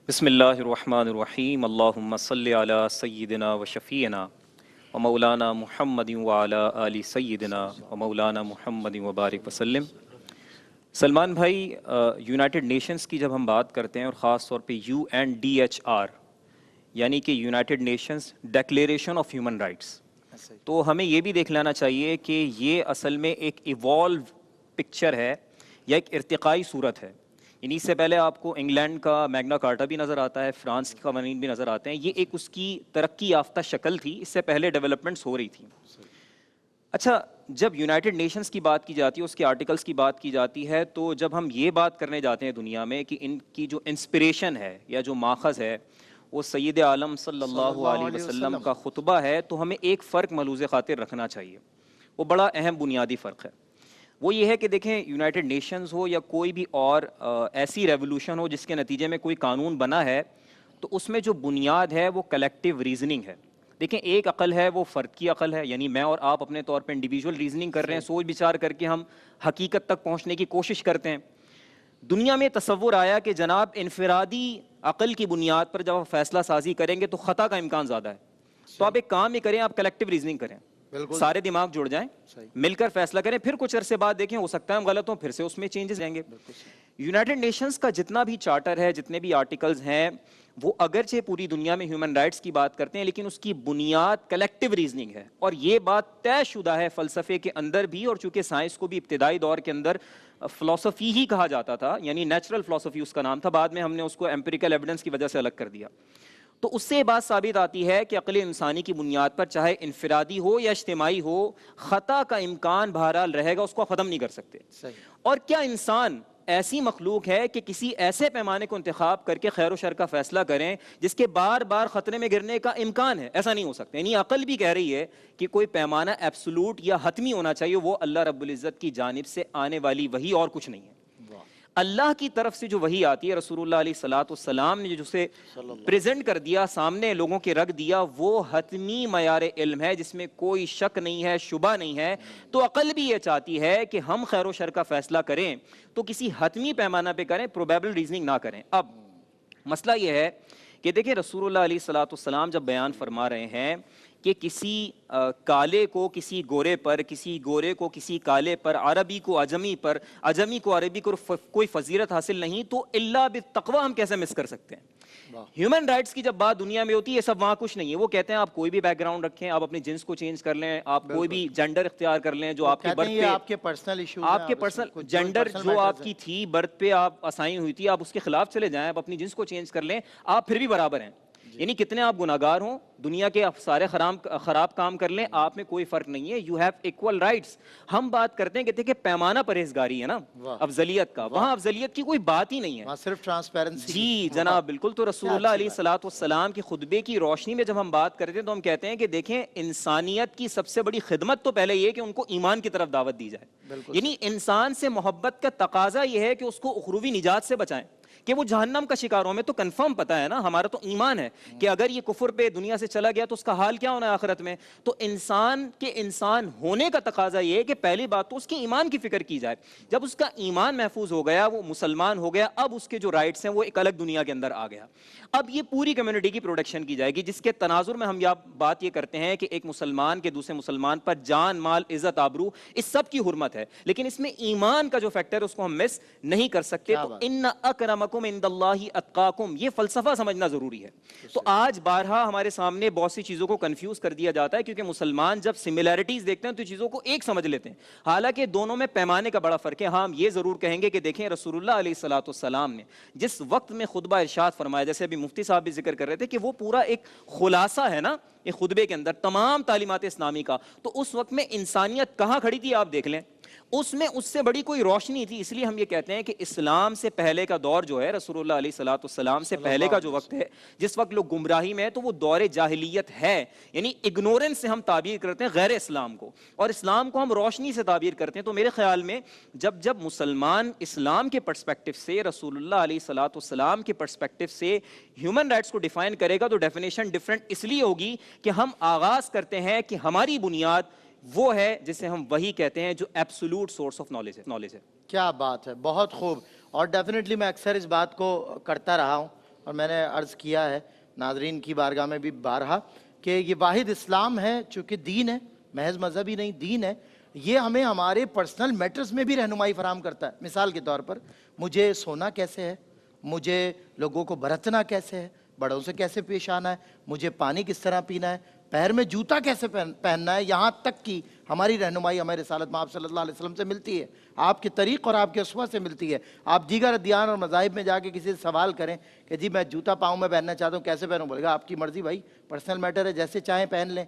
بسم اللہ الرحمن الرحیم. اللہم صلی علی سیدنا و شفیعنا و مولانا محمد وعلی آل سیدنا و مولانا محمد وبارک وسلم. سلمان بھائی, یونائٹڈ نیشنز کی جب ہم بات کرتے ہیں اور خاص طور پہ UNDHR یعنی کہ United nations declaration of human rights, تو ہمیں یہ بھی دیکھ لینا چاہیے کہ یہ اصل میں ایک ایوالو پکچر ہے یا ایک ارتقائی صورت ہے. یعنی اس سے پہلے آپ کو انگلینڈ کا میگنا کارٹا بھی نظر آتا ہے, فرانس کے قوانین بھی نظر آتے ہیں. یہ ایک اس کی ترقی یافتہ شکل تھی, اس سے پہلے ڈیولپمنٹس ہو رہی تھیں. اچھا, جب یونائٹڈ نیشنز کی بات کی جاتی ہے, اس کے آرٹیکلس کی بات کی جاتی ہے, تو جب ہم یہ بات کرنے جاتے ہیں دنیا میں کہ ان کی جو انسپریشن ہے یا جو ماخذ ہے وہ سید عالم صلی اللہ علیہ وسلم کا خطبہ ہے, تو ہمیں ایک فرق ملحوظ خاطر رکھنا چاہیے. وہ بڑا اہم بنیادی فرق ہے. وہ یہ ہے کہ دیکھیں, یونائٹڈ نیشنز ہو یا کوئی بھی اور ایسی ریولوشن ہو جس کے نتیجے میں کوئی قانون بنا ہے, تو اس میں جو بنیاد ہے وہ کلیکٹیو ریزننگ ہے. دیکھیں, ایک عقل ہے وہ فرد کی عقل ہے, یعنی میں اور آپ اپنے طور پہ انڈیویجول ریزننگ کر رہے ہیں, سوچ بچار کر کے ہم حقیقت تک پہنچنے کی کوشش کرتے ہیں. دنیا میں تصور آیا کہ جناب انفرادی عقل کی بنیاد پر جب آپ فیصلہ سازی کریں گے تو خطا کا امکان زیادہ ہے, تو آپ ایک کام ہی کریں, آپ کلیکٹیو ریزننگ کریں, سارے دماغ جڑ جائیں, مل کر فیصلہ کریں, پھر کچھ عرصے بعد دیکھیں ہو سکتا ہے ہم غلط ہوں, پھر سے اس میں چینجز آئیں گے. یونائٹڈ نیشنز کا جتنا بھی چارٹر ہے, جتنے بھی آرٹیکلز ہیں, وہ اگرچہ پوری دنیا میں ہیومن رائٹس کی بات کرتے ہیں, لیکن اس کی بنیاد کلیکٹیو ریزننگ ہے. اور یہ بات طے شدہ ہے فلسفے کے اندر بھی, اور چونکہ سائنس کو بھی ابتدائی دور کے اندر فلسفی ہی کہا جاتا تھا, یعنی نیچرل فلسفی اس کا نام تھا, بعد میں ہم نے اس کو ایمپیریکل ایویڈنس کی وجہ سے الگ کر دیا. تو اس سے یہ بات ثابت آتی ہے کہ عقل انسانی کی بنیاد پر چاہے انفرادی ہو یا اجتماعی ہو, خطا کا امکان بہرحال رہے گا, اس کو آپ ختم نہیں کر سکتے. اور کیا انسان ایسی مخلوق ہے کہ کسی ایسے پیمانے کو انتخاب کر کے خیر و شر کا فیصلہ کریں جس کے بار بار خطرے میں گرنے کا امکان ہے؟ ایسا نہیں ہو سکتا. یعنی عقل بھی کہہ رہی ہے کہ کوئی پیمانہ ایبسولوٹ یا حتمی ہونا چاہیے, وہ اللہ رب العزت کی جانب سے آنے والی وحی اور کچھ نہیں ہے. اللہ کی طرف سے جو وحی آتی ہے, رسول اللہ علیہ الصلوۃ والسلام نے جو اسے پریزنٹ کر دیا, سامنے لوگوں کے رکھ دیا, وہ حتمی معیار علم ہے جس میں کوئی شک نہیں ہے, شبہ نہیں ہے. تو عقل بھی یہ چاہتی ہے کہ ہم خیر و شر کا فیصلہ کریں تو کسی حتمی پیمانہ پہ کریں, پروبیبل ریزننگ نہ کریں. اب مسئلہ یہ ہے کہ دیکھیں, رسول اللہ علیہ الصلوۃ والسلام جب بیان فرما رہے ہیں کہ کسی کالے کو کسی گورے پر, کسی گورے کو کسی کالے پر, عربی کو عجمی پر, عجمی کو عربی کو کوئی فضیلت حاصل نہیں, تو الا بالتقوی ہم کیسے مس کر سکتے ہیں؟ ہیومن رائٹس کی جب بات دنیا میں ہوتی ہے, سب وہاں کچھ نہیں ہے. وہ کہتے ہیں آپ کوئی بھی بیک گراؤنڈ رکھیں, آپ اپنی جنس کو چینج کر لیں, آپ کوئی بھی جینڈر اختیار کر لیں, جو آپ کے برتھ پہ آپ کے پرسنل ایشوز, آپ کے پرسنل جینڈر جو آپ کی تھی, برتھ پہ آپ اسائن ہوئی تھی, آپ اس کے خلاف چلے جائیں, آپ اپنی جنس کو چینج کر لیں, آپ پھر بھی برابر ہیں. یعنی کتنے آپ گناہگار ہوں, دنیا کے سارے خراب کام کر لیں, آپ میں کوئی فرق نہیں ہے. You have equal rights. ہم بات کرتے ہیں کہ پیمانہ پرہیزگاری ہے نا افضلیت کا, وہاں افضلیت کی کوئی بات ہی نہیں ہے, صرف ٹرانسپیرنسی. جی جناب بالکل. تو رسول اللہ علیہ الصلوۃ والسلام کی خطبے کی روشنی میں جب ہم بات کرتے ہیں تو ہم کہتے ہیں کہ دیکھیں, انسانیت کی سب سے بڑی خدمت تو پہلے یہ کہ ان کو ایمان کی طرف دعوت دی جائے. یعنی انسان سے محبت کا تقاضا یہ ہے کہ اس کو اخروی نجات سے بچائیں, کہ وہ جہنم کا شکار ہو. ہمیں تو کنفرم پتا ہے نا, ہمارا تو ایمان ہے کہ اگر یہ کفر پہ دنیا سے چلا گیا تو اس کا حال کیا ہونا ہے آخرت میں. تو انسان کے انسان ہونے کا تقاضا یہ ہے کہ پہلی بات تو اس کے ایمان کی فکر کی جائے. جب اس کا ایمان محفوظ ہو گیا, وہ مسلمان ہو گیا, اب اس کے جو رائٹس ہیں وہ ایک الگ دنیا کے اندر آ گیا. اب یہ پوری کمیونٹی کی پروٹیکشن کی جائے گی, جس کے تناظر میں ہم بات یہ کرتے ہیں کہ ایک مسلمان کے دوسرے مسلمان پر جان, مال, عزت, آبرو, اس سب کی حرمت ہے, لیکن اس میں ایمان کا جو فیکٹر ہے اس کو ہم مس نہیں کر سکتے. تو ان اکرمکم اکرمکم عند اللہ اتقاکم، یہ فلسفہ سمجھنا ضروری ہے. تو آج بارہا ہمارے سامنے بہت سی چیزوں کو کنفیوز کر دیا جاتا ہے، کیونکہ مسلمان جب سملیرٹیز دیکھتے ہیں تو چیزوں کو ایک سمجھ لیتے ہیں، حالانکہ دونوں میں پیمانے کا بڑا فرق ہے. ہاں ہم یہ ضرور کہیں گے کہ دیکھیں رسول اللہ علیہ الصلوۃ والسلام نے جس وقت میں خطبہ ارشاد فرمایا، جیسے ابھی مفتی صاحب بھی ذکر کر رہے تھے کہ وہ پورا ایک خلاصہ ہے نا ایک خطبے کے اندر تمام تعلیمات اسلامی کا، تو اس وقت میں انسانیت کہاں کھڑی تھی آپ دیکھ لیں. اس میں اس سے بڑی کوئی روشنی تھی. اس لیے ہم یہ کہتے ہیں کہ اسلام سے پہلے کا دور جو ہے، رسول اللہ علیہ الصلوۃ والسلام سے پہلے کا جو وقت ہے، جس وقت لوگ گمراہی میں ہیں، تو وہ دور جاہلیت ہے. یعنی اگنورنس سے ہم تعبیر کرتے ہیں غیر اسلام کو، اور اسلام کو ہم روشنی سے تعبیر کرتے ہیں. تو میرے خیال میں جب مسلمان اسلام کے پرسپیکٹو سے، رسول اللہ علیہ الصلوۃ والسلام کے پرسپیکٹو سے ہیومن رائٹس کو ڈیفائن کرے گا، تو ڈیفینیشن ڈفرینٹ اس لیے ہوگی کہ ہم آغاز کرتے ہیں کہ ہماری بنیاد وہ ہے جسے ہم وہی کہتے ہیں، جو ایبسولوٹ سورس آف نالج ہے. کیا بات ہے، بہت خوب. اور ڈیفینیٹلی میں اکثر اس بات کو کرتا رہا ہوں، اور میں نے عرض کیا ہے ناظرین کی بارگاہ میں بھی بارہا کہ یہ واحد اسلام ہے، چونکہ دین ہے، محض مذہب ہی نہیں دین ہے. یہ ہمیں ہمارے پرسنل میٹرز میں بھی رہنمائی فراہم کرتا ہے. مثال کے طور پر مجھے سونا کیسے ہے، مجھے لوگوں کو برتنا کیسے ہے، بڑوں سے کیسے پیش آنا ہے، مجھے پانی کس طرح پینا ہے، پیر میں جوتا کیسے پہننا ہے، یہاں تک کہ ہماری رہنمائی ہمارے رسالت میں آپ صلی اللہ علیہ وسلم سے ملتی ہے، آپ کے طریق اور آپ کے اسوہ سے ملتی ہے. آپ دیگر ادیان اور مذاہب میں جا کے کسی سے سوال کریں کہ جی میں جوتا پاؤں میں پہننا چاہتا ہوں، کیسے پہنوں؟ بولے گا آپ کی مرضی بھائی، پرسنل میٹر ہے، جیسے چاہیں پہن لیں.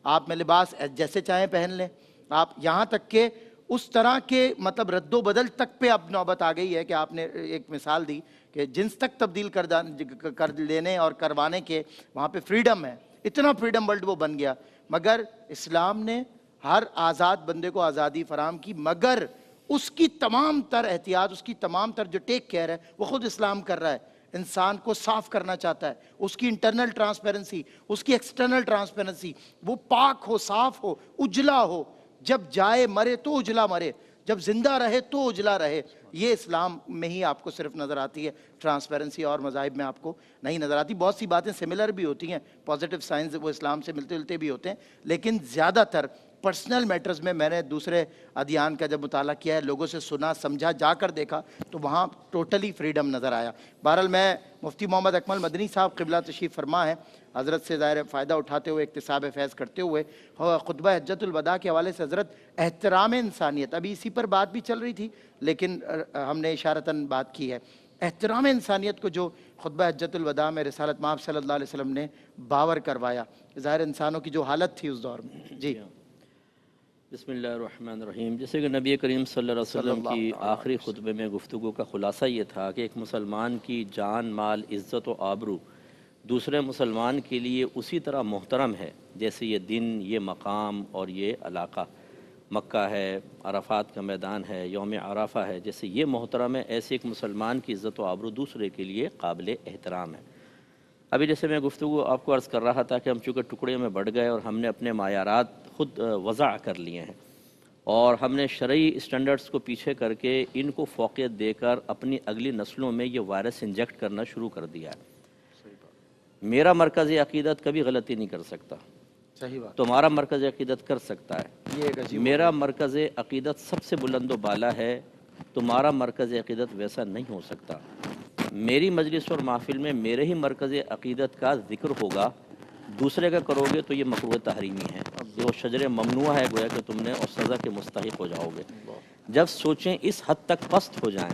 آپ میں لباس جیسے چاہیں پہن لیں. آپ یہاں تک کہ اس طرح کے مطلب رد و بدل تک پہ اب نوبت آ گئی ہے کہ آپ نے ایک مثال دی کہ جنس تک تبدیل کر لینے اور کروانے کے وہاں پہ فریڈم ہے. اتنا فریڈم ورلڈ وہ بن گیا. مگر اسلام نے ہر آزاد بندے کو آزادی فراہم کی، مگر اس کی تمام تر احتیاط، اس کی تمام تر جو ٹیک کیئر ہے وہ خود اسلام کر رہا ہے. انسان کو صاف کرنا چاہتا ہے، اس کی انٹرنل ٹرانسپیرنسی، اس کی ایکسٹرنل ٹرانسپیرنسی، وہ پاک ہو، صاف ہو، اجلا ہو. جب جائے مرے تو اجلا مرے، جب زندہ رہے تو اجلا رہے. یہ اسلام میں ہی آپ کو صرف نظر آتی ہے ٹرانسپیرنسی، اور مذاہب میں آپ کو نہیں نظر آتی. بہت سی باتیں سملر بھی ہوتی ہیں، پازیٹیو سائنس وہ اسلام سے ملتے جلتے بھی ہوتے ہیں، لیکن زیادہ تر پرسنل میٹرز میں نے دوسرے ادیان کا جب مطالعہ کیا ہے، لوگوں سے سنا سمجھا، جا کر دیکھا، تو وہاں ٹوٹلی فریڈم نظر آیا. بہرحال میں مفتی محمد اکمل مدنی صاحب قبلہ تشریف فرما ہے، حضرت سے ظاہر فائدہ اٹھاتے ہوئے، اکتساب فیض کرتے ہوئے، خطبہ حجۃ الوداع کے حوالے سے حضرت احترام انسانیت، ابھی اسی پر بات بھی چل رہی تھی لیکن ہم نے اشارتاً بات کی ہے، احترام انسانیت کو جو خطبہ حجۃ الوداع میں رسالت مآب صلی اللہ علیہ وسلم نے باور کروایا، ظاہر انسانوں کی جو حالت تھی اس دور میں. جی بسم اللہ الرحمن الرحیم. جیسے کہ نبی کریم صلی اللہ علیہ وسلم کی آخری خطبے میں گفتگو کا خلاصہ یہ تھا کہ ایک مسلمان کی جان، مال، عزت و آبرو دوسرے مسلمان کے لیے اسی طرح محترم ہے جیسے یہ دن، یہ مقام اور یہ علاقہ مکہ ہے، عرفات کا میدان ہے، یوم عرفہ ہے، جیسے یہ محترم ہے، ایسے ایک مسلمان کی عزت و آبرو دوسرے کے لیے قابل احترام ہے. ابھی جیسے میں گفتگو آپ کو عرض کر رہا تھا کہ ہم چونکہ ٹکڑے میں بڑھ گئے اور ہم نے اپنے معیارات خود وضع کر لیے ہیں، اور ہم نے شرعی اسٹینڈرڈز کو پیچھے کر کے ان کو فوقیت دے کر اپنی اگلی نسلوں میں یہ وائرس انجیکٹ کرنا شروع کر دیا ہے. میرا مرکز عقیدت کبھی غلطی نہیں کر سکتا، صحیح بات. تمہارا مرکز عقیدت کر سکتا ہے. میرا مرکز عقیدت سب سے بلند و بالا ہے، تمہارا مرکز عقیدت ویسا نہیں ہو سکتا. میری مجلس اور محفل میں میرے ہی مرکز عقیدت کا ذکر ہوگا، دوسرے کا کرو گے تو یہ مکروہ تحریمی ہے، وہ شجر ممنوع ہے گویا کہ تم نے، اور سزا کے مستحق ہو جاؤ گے. جب سوچیں اس حد تک پست ہو جائیں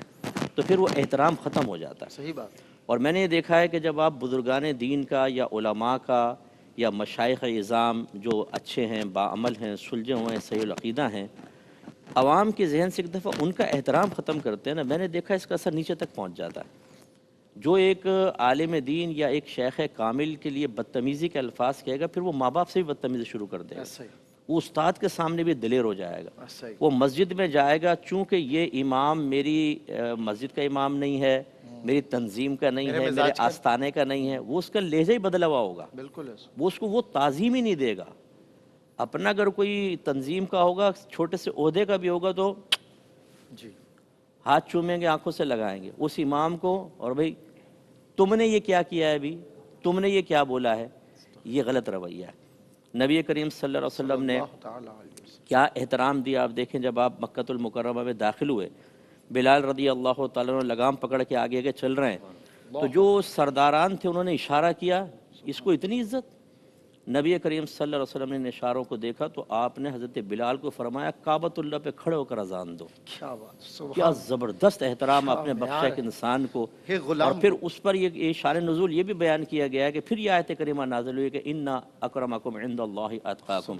تو پھر وہ احترام ختم ہو جاتا ہے. صحیح بات. اور میں نے یہ دیکھا ہے کہ جب آپ بزرگان دین کا یا علماء کا یا مشائخ اعظام جو اچھے ہیں، باعمل ہیں، سلجھے ہوئے ہیں، صحیح العقیدہ ہیں، عوام کے ذہن سے ایک دفعہ ان کا احترام ختم کرتے ہیں نا، میں نے دیکھا اس کا اثر نیچے تک پہنچ جاتا ہے. جو ایک عالم دین یا ایک شیخ کامل کے لیے بدتمیزی کے الفاظ کہے گا، پھر وہ ماں باپ سے بھی بدتمیزی شروع کر دے گا. وہ استاد کے سامنے بھی دلیر ہو جائے گا. وہ مسجد میں جائے گا، چونکہ یہ امام میری مسجد کا امام نہیں ہے، میری تنظیم کا نہیں ہے، میرے آستانے کا نہیں ہے، وہ اس کا لہجہ ہی بدلا ہوا ہوگا. بالکل. وہ اس کو وہ تعظیم ہی نہیں دے گا. اپنا اگر کوئی تنظیم کا ہوگا، چھوٹے سے عہدے کا بھی ہوگا، تو جی ہاتھ چومیں گے، آنکھوں سے لگائیں گے اس امام کو، اور بھئی تم نے یہ کیا کیا ہے، بھی تم نے یہ کیا بولا ہے. یہ غلط رویہ ہے. نبی کریم صلی اللہ علیہ وسلم نے کیا احترام دیا. آپ دیکھیں جب آپ مکہ المکرمہ میں داخل ہوئے بلال رضی اللہ تعالیٰ عنہ لگام پکڑ کے آگے آگے چل رہے ہیں، تو جو سرداران تھے انہوں نے اشارہ کیا، اس کو اتنی عزت۔ نبی کریم صلی اللہ علیہ وسلم نے ان اشاروں کو دیکھا تو آپ نے حضرت بلال کو فرمایا کعبۃ اللہ پہ کھڑے ہو کر اذان دو۔ کیا بات، کیا زبردست احترام آپ نے بخشا ایک انسان کو۔ اور پھر اس پر یہ شان نزول یہ بھی بیان کیا گیا ہے کہ پھر یہ آیت کریمہ نازل ہوئی کہ ان اکرمکم عند اللہ اتقاکم،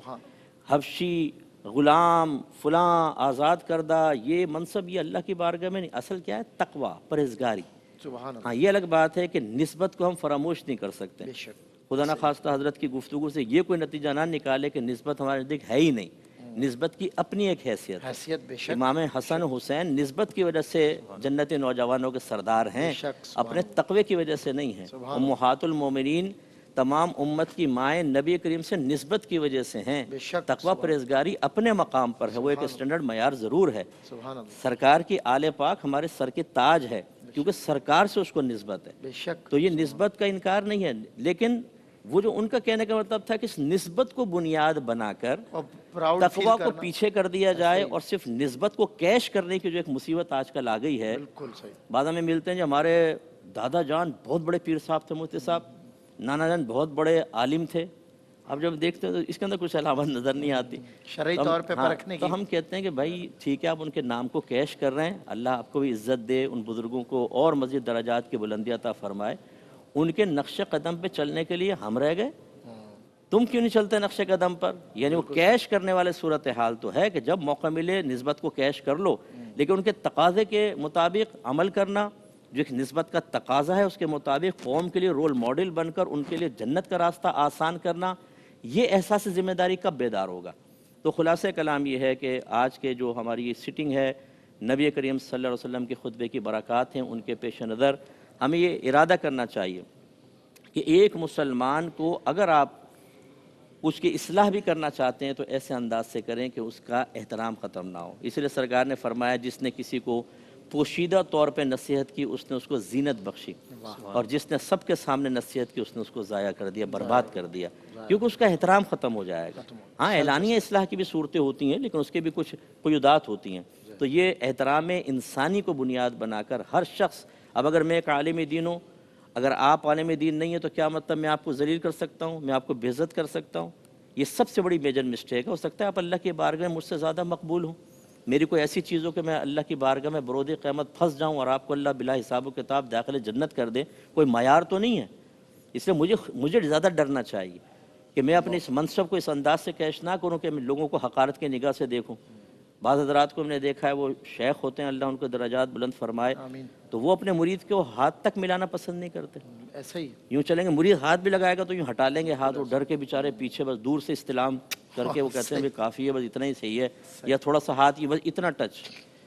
حبشی، غلام، فلاں، آزاد کردہ، یہ منصب یہ اللہ کی بارگاہ میں نہیں، اصل کیا ہے؟ تقوی، پرہیزگاری۔ سبحان اللہ، ہاں یہ الگ بات ہے کہ نسبت کو ہم فراموش نہیں کر سکتے۔ بے شک، خدا نخواستہ حضرت کی گفتگو سے یہ کوئی نتیجہ نہ نکالے کہ نسبت ہمارے نزدیک ہے ہی نہیں، نسبت کی اپنی ایک حیثیت ہے۔ حیثیت بے شک، امام حسن حسین نسبت کی وجہ سے جنت نوجوانوں کے سردار ہیں، بے شک، سبحان اپنے تقوی کی وجہ سے نہیں ہیں۔ امہات المومنین تمام امت کی مائیں نبی کریم سے نسبت کی وجہ سے ہیں۔ بے شک، تقوی پرہیزگاری اپنے مقام پر ہے، وہ ایک اسٹینڈرڈ معیار ضرور ہے۔ سبحان اللہ، سرکار کی آل پاک ہمارے سر کے تاج ہے، کیونکہ سرکار سے اس کو نسبت ہے، بے شک، تو یہ نسبت کا انکار نہیں ہے۔ لیکن وہ جو ان کا کہنے کا مطلب تھا کہ اس نسبت کو بنیاد بنا کر اور پراؤڈ تقوی کو پیچھے کر دیا جائے اور صرف نسبت کو کیش کرنے کی جو ایک مصیبت آج کل آ گئی ہے۔ بالکل صحیح، بعد میں ملتے ہیں جو ہمارے دادا جان بہت بڑے پیر صاحب تھے، مفتی صاحب، نانا جان بہت بڑے عالم تھے، اب جب دیکھتے ہیں تو اس کے اندر کچھ علامت نظر نہیں آتی شرعی طور پہ پرکھنے کی۔ تو ہم کہتے ہیں کہ بھائی ٹھیک ہے، آپ ان کے نام کو کیش کر رہے ہیں، اللہ آپ کو بھی عزت دے، ان بزرگوں کو اور مزید درجات کی بلندی عطا فرمائے۔ ان کے نقش قدم پہ چلنے کے لیے ہم رہ گئے، تم کیوں نہیں چلتے نقش قدم پر؟ یعنی وہ کیش کرنے والے صورتحال تو ہے کہ جب موقع ملے نسبت کو کیش کر لو، لیکن ان کے تقاضے کے مطابق عمل کرنا، جو ایک نسبت کا تقاضا ہے اس کے مطابق قوم کے لیے رول ماڈل بن کر ان کے لیے جنت کا راستہ آسان کرنا، یہ احساس ذمہ داری کب بیدار ہوگا؟ تو خلاصہ کلام یہ ہے کہ آج کے جو ہماری یہ سٹنگ ہے، نبی کریم صلی اللہ علیہ وسلم کے خطبے کی برکات ہیں، ان کے پیش نظر ہمیں یہ ارادہ کرنا چاہیے کہ ایک مسلمان کو اگر آپ اس کی اصلاح بھی کرنا چاہتے ہیں تو ایسے انداز سے کریں کہ اس کا احترام ختم نہ ہو۔ اس لیے سرکار نے فرمایا جس نے کسی کو پوشیدہ طور پہ نصیحت کی اس نے اس کو زینت بخشی، اور جس نے سب کے سامنے نصیحت کی اس نے اس کو ضائع کر دیا، برباد کر دیا، کیونکہ اس کا احترام ختم ہو جائے گا۔ ہاں اعلانیہ اصلاح کی بھی صورتیں ہوتی ہیں لیکن اس کے بھی کچھ قیودات ہوتی ہیں، تو یہ احترام انسانی کو بنیاد بنا کر ہر شخص، اب اگر میں ایک عالم دین ہوں، اگر آپ عالم دین نہیں ہے تو کیا مطلب میں آپ کو ذلیل کر سکتا ہوں، میں آپ کو بے عزت کر سکتا ہوں؟ یہ سب سے بڑی میجر مسٹیک ہے۔ ہو سکتا ہے آپ اللہ کی بارگاہ میں مجھ سے زیادہ مقبول ہوں، میری کوئی ایسی چیز ہو کہ میں اللہ کی بارگاہ میں برود قیامت پھنس جاؤں اور آپ کو اللہ بلا حساب و کتاب داخل جنت کر دے، کوئی معیار تو نہیں ہے۔ اس لیے مجھے زیادہ ڈرنا چاہیے کہ میں اپنے اس منصب کو اس انداز سے کیش نہ کروں کہ میں لوگوں کو حقارت کی نگاہ سے دیکھوں۔ بعض حضرات کو ہم نے دیکھا ہے وہ شیخ ہوتے ہیں، اللہ ان کو درجات بلند فرمائے، تو وہ اپنے مرید کو ہاتھ تک ملانا پسند نہیں کرتے، ایسا ہی یوں چلیں گے، مرید ہاتھ بھی لگائے گا تو یوں ہٹا لیں گے ہاتھ، وہ ڈر کے بیچارے پیچھے بس دور سے استلام کر کے وہ کہتے ہیں بھی کافی ہے، بس اتنا ہی صحیح ہے، یا تھوڑا سا ہاتھ یہ بس اتنا ٹچ۔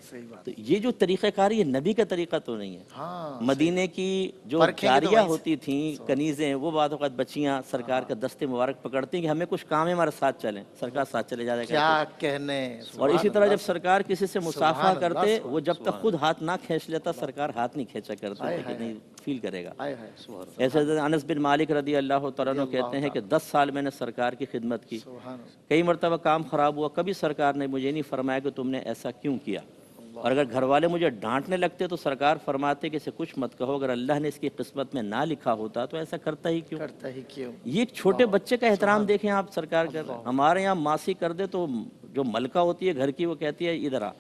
صحیح بات، تو یہ جو طریقہ کار یہ نبی کا طریقہ تو نہیں ہے۔ ہاں، مدینے کی جو جاریہ ہوتی تھیں، کنیزیں، وہ بعض اوقات بچیاں سرکار کا دست مبارک پکڑتی ہیں کہ ہمیں کچھ کام ہے ہمارے ساتھ چلیں، سرکار ساتھ چلے جاتے کیا کہنے۔ اور اسی طرح جب سرکار کسی سے مصافحہ کرتے، وہ جب تک خود ہاتھ نہ کھینچ لیتا سرکار ہاتھ نہیں کھینچا کرتے کہ نہیں فیل کرے گا۔ ایسے حضرت انس بن مالک رضی اللہ تعالیٰ عنہ کہتے ہیں کہ 10 سال میں نے سرکار کی خدمت کی، کئی مرتبہ کام خراب ہوا، کبھی سرکار نے مجھے نہیں فرمایا کہ تم نے ایسا کیوں کیا، اور اگر گھر والے مجھے ڈانٹنے لگتے تو سرکار فرماتے کہ اسے کچھ مت کہو، اگر اللہ نے اس کی قسمت میں نہ لکھا ہوتا تو ایسا کرتا ہی کیوں۔ یہ ایک چھوٹے بچے کا احترام دیکھیں آپ سرکار کر رہے ہیں۔ ہمارے یہاں ماسی کر دے تو جو ملکہ ہوتی ہے گھر کی، وہ کہتی ہے ادھر آ،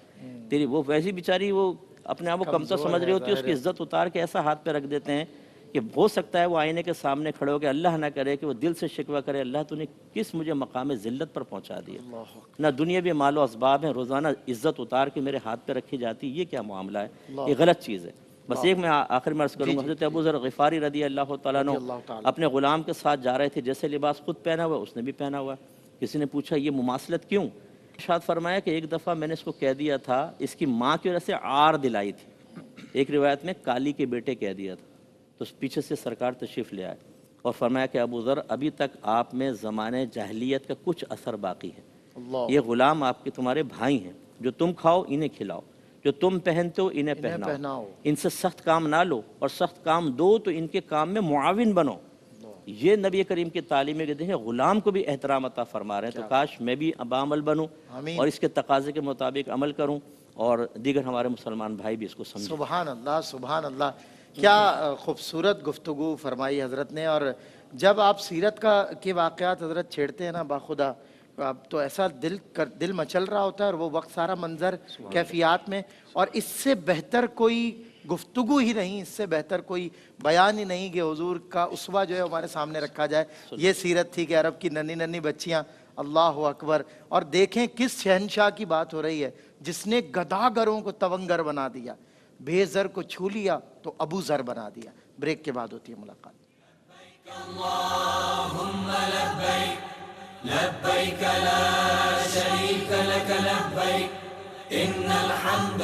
تیری وہ ویسی بیچاری وہ اپنے آپ کو کمتر سمجھ رہی ہوتی ہے، اس کی عزت اتار کے ایسا ہاتھ پہ رکھ دیتے ہیں کہ ہو سکتا ہے وہ آئینے کے سامنے کھڑے ہو کے اللہ نہ کرے کہ وہ دل سے شکوہ کرے، اللہ تو نے کس مجھے مقام ذلت پر پہنچا دیا، نہ دنیا بھی مال و اسباب ہیں، روزانہ عزت اتار کے میرے ہاتھ پہ رکھی جاتی، یہ کیا معاملہ ہے، یہ غلط چیز ہے۔ بس ایک میں آخر میں عرض کروں گا، حضرت ابو ذر غفاری رضی اللہ تعالیٰ عنہ اپنے غلام کے ساتھ جا رہے تھے، جیسے لباس خود پہنا ہوا اس نے بھی پہنا ہوا، کسی نے پوچھا یہ مماثلت کیوں؟ ارشاد فرمایا کہ ایک دفعہ میں نے اس کو کہہ دیا تھا، اس کی ماں کی وجہ سے عار دلائی تھی، ایک روایت میں کالی کے بیٹے کہہ دیا تھا، تو پیچھے سے سرکار تشریف لے آئے اور فرمایا کہ ابو ذر ابھی تک آپ میں زمانے جاہلیت کا کچھ اثر باقی ہے، یہ غلام آپ کے تمہارے بھائی ہیں، جو تم کھاؤ انہیں کھلاؤ، جو تم پہنتے ہو انہیں پہناؤ، ان سے سخت کام نہ لو اور سخت کام دو تو ان کے کام میں معاون بنو۔ یہ نبی کریم کی تعلیم کے دیکھیں غلام کو بھی احترام عطا فرما رہے ہیں، تو کاش میں بھی بعمل بنوں اور اس کے تقاضے کے مطابق عمل کروں اور دیگر ہمارے مسلمان بھائی بھی اس کو سمجھیں۔ سبحان اللہ سبحان اللہ، کیا خوبصورت گفتگو فرمائی حضرت نے۔ اور جب آپ سیرت کے واقعات حضرت چھیڑتے ہیں نا باخدا، تو ایسا دل مچل رہا ہوتا ہے، اور وہ وقت سارا منظر کیفیات میں، اور اس سے بہتر کوئی گفتگو ہی نہیں، اس سے بہتر کوئی بیان ہی نہیں کہ حضور کا اسوہ جو ہے ہمارے سامنے رکھا جائے۔ یہ سیرت تھی کہ عرب کی ننھی ننھی بچیاں، اللہ اکبر، اور دیکھیں کس شہنشاہ کی بات ہو رہی ہے جس نے گداگروں کو تونگر بنا دیا، بے زر کو چھو لیا تو ابو ذر بنا دیا۔ بریک کے بعد ہوتی ہے ملاقات۔ اللهم لبيك لبيك لا شريك لك لبيك إن الحمد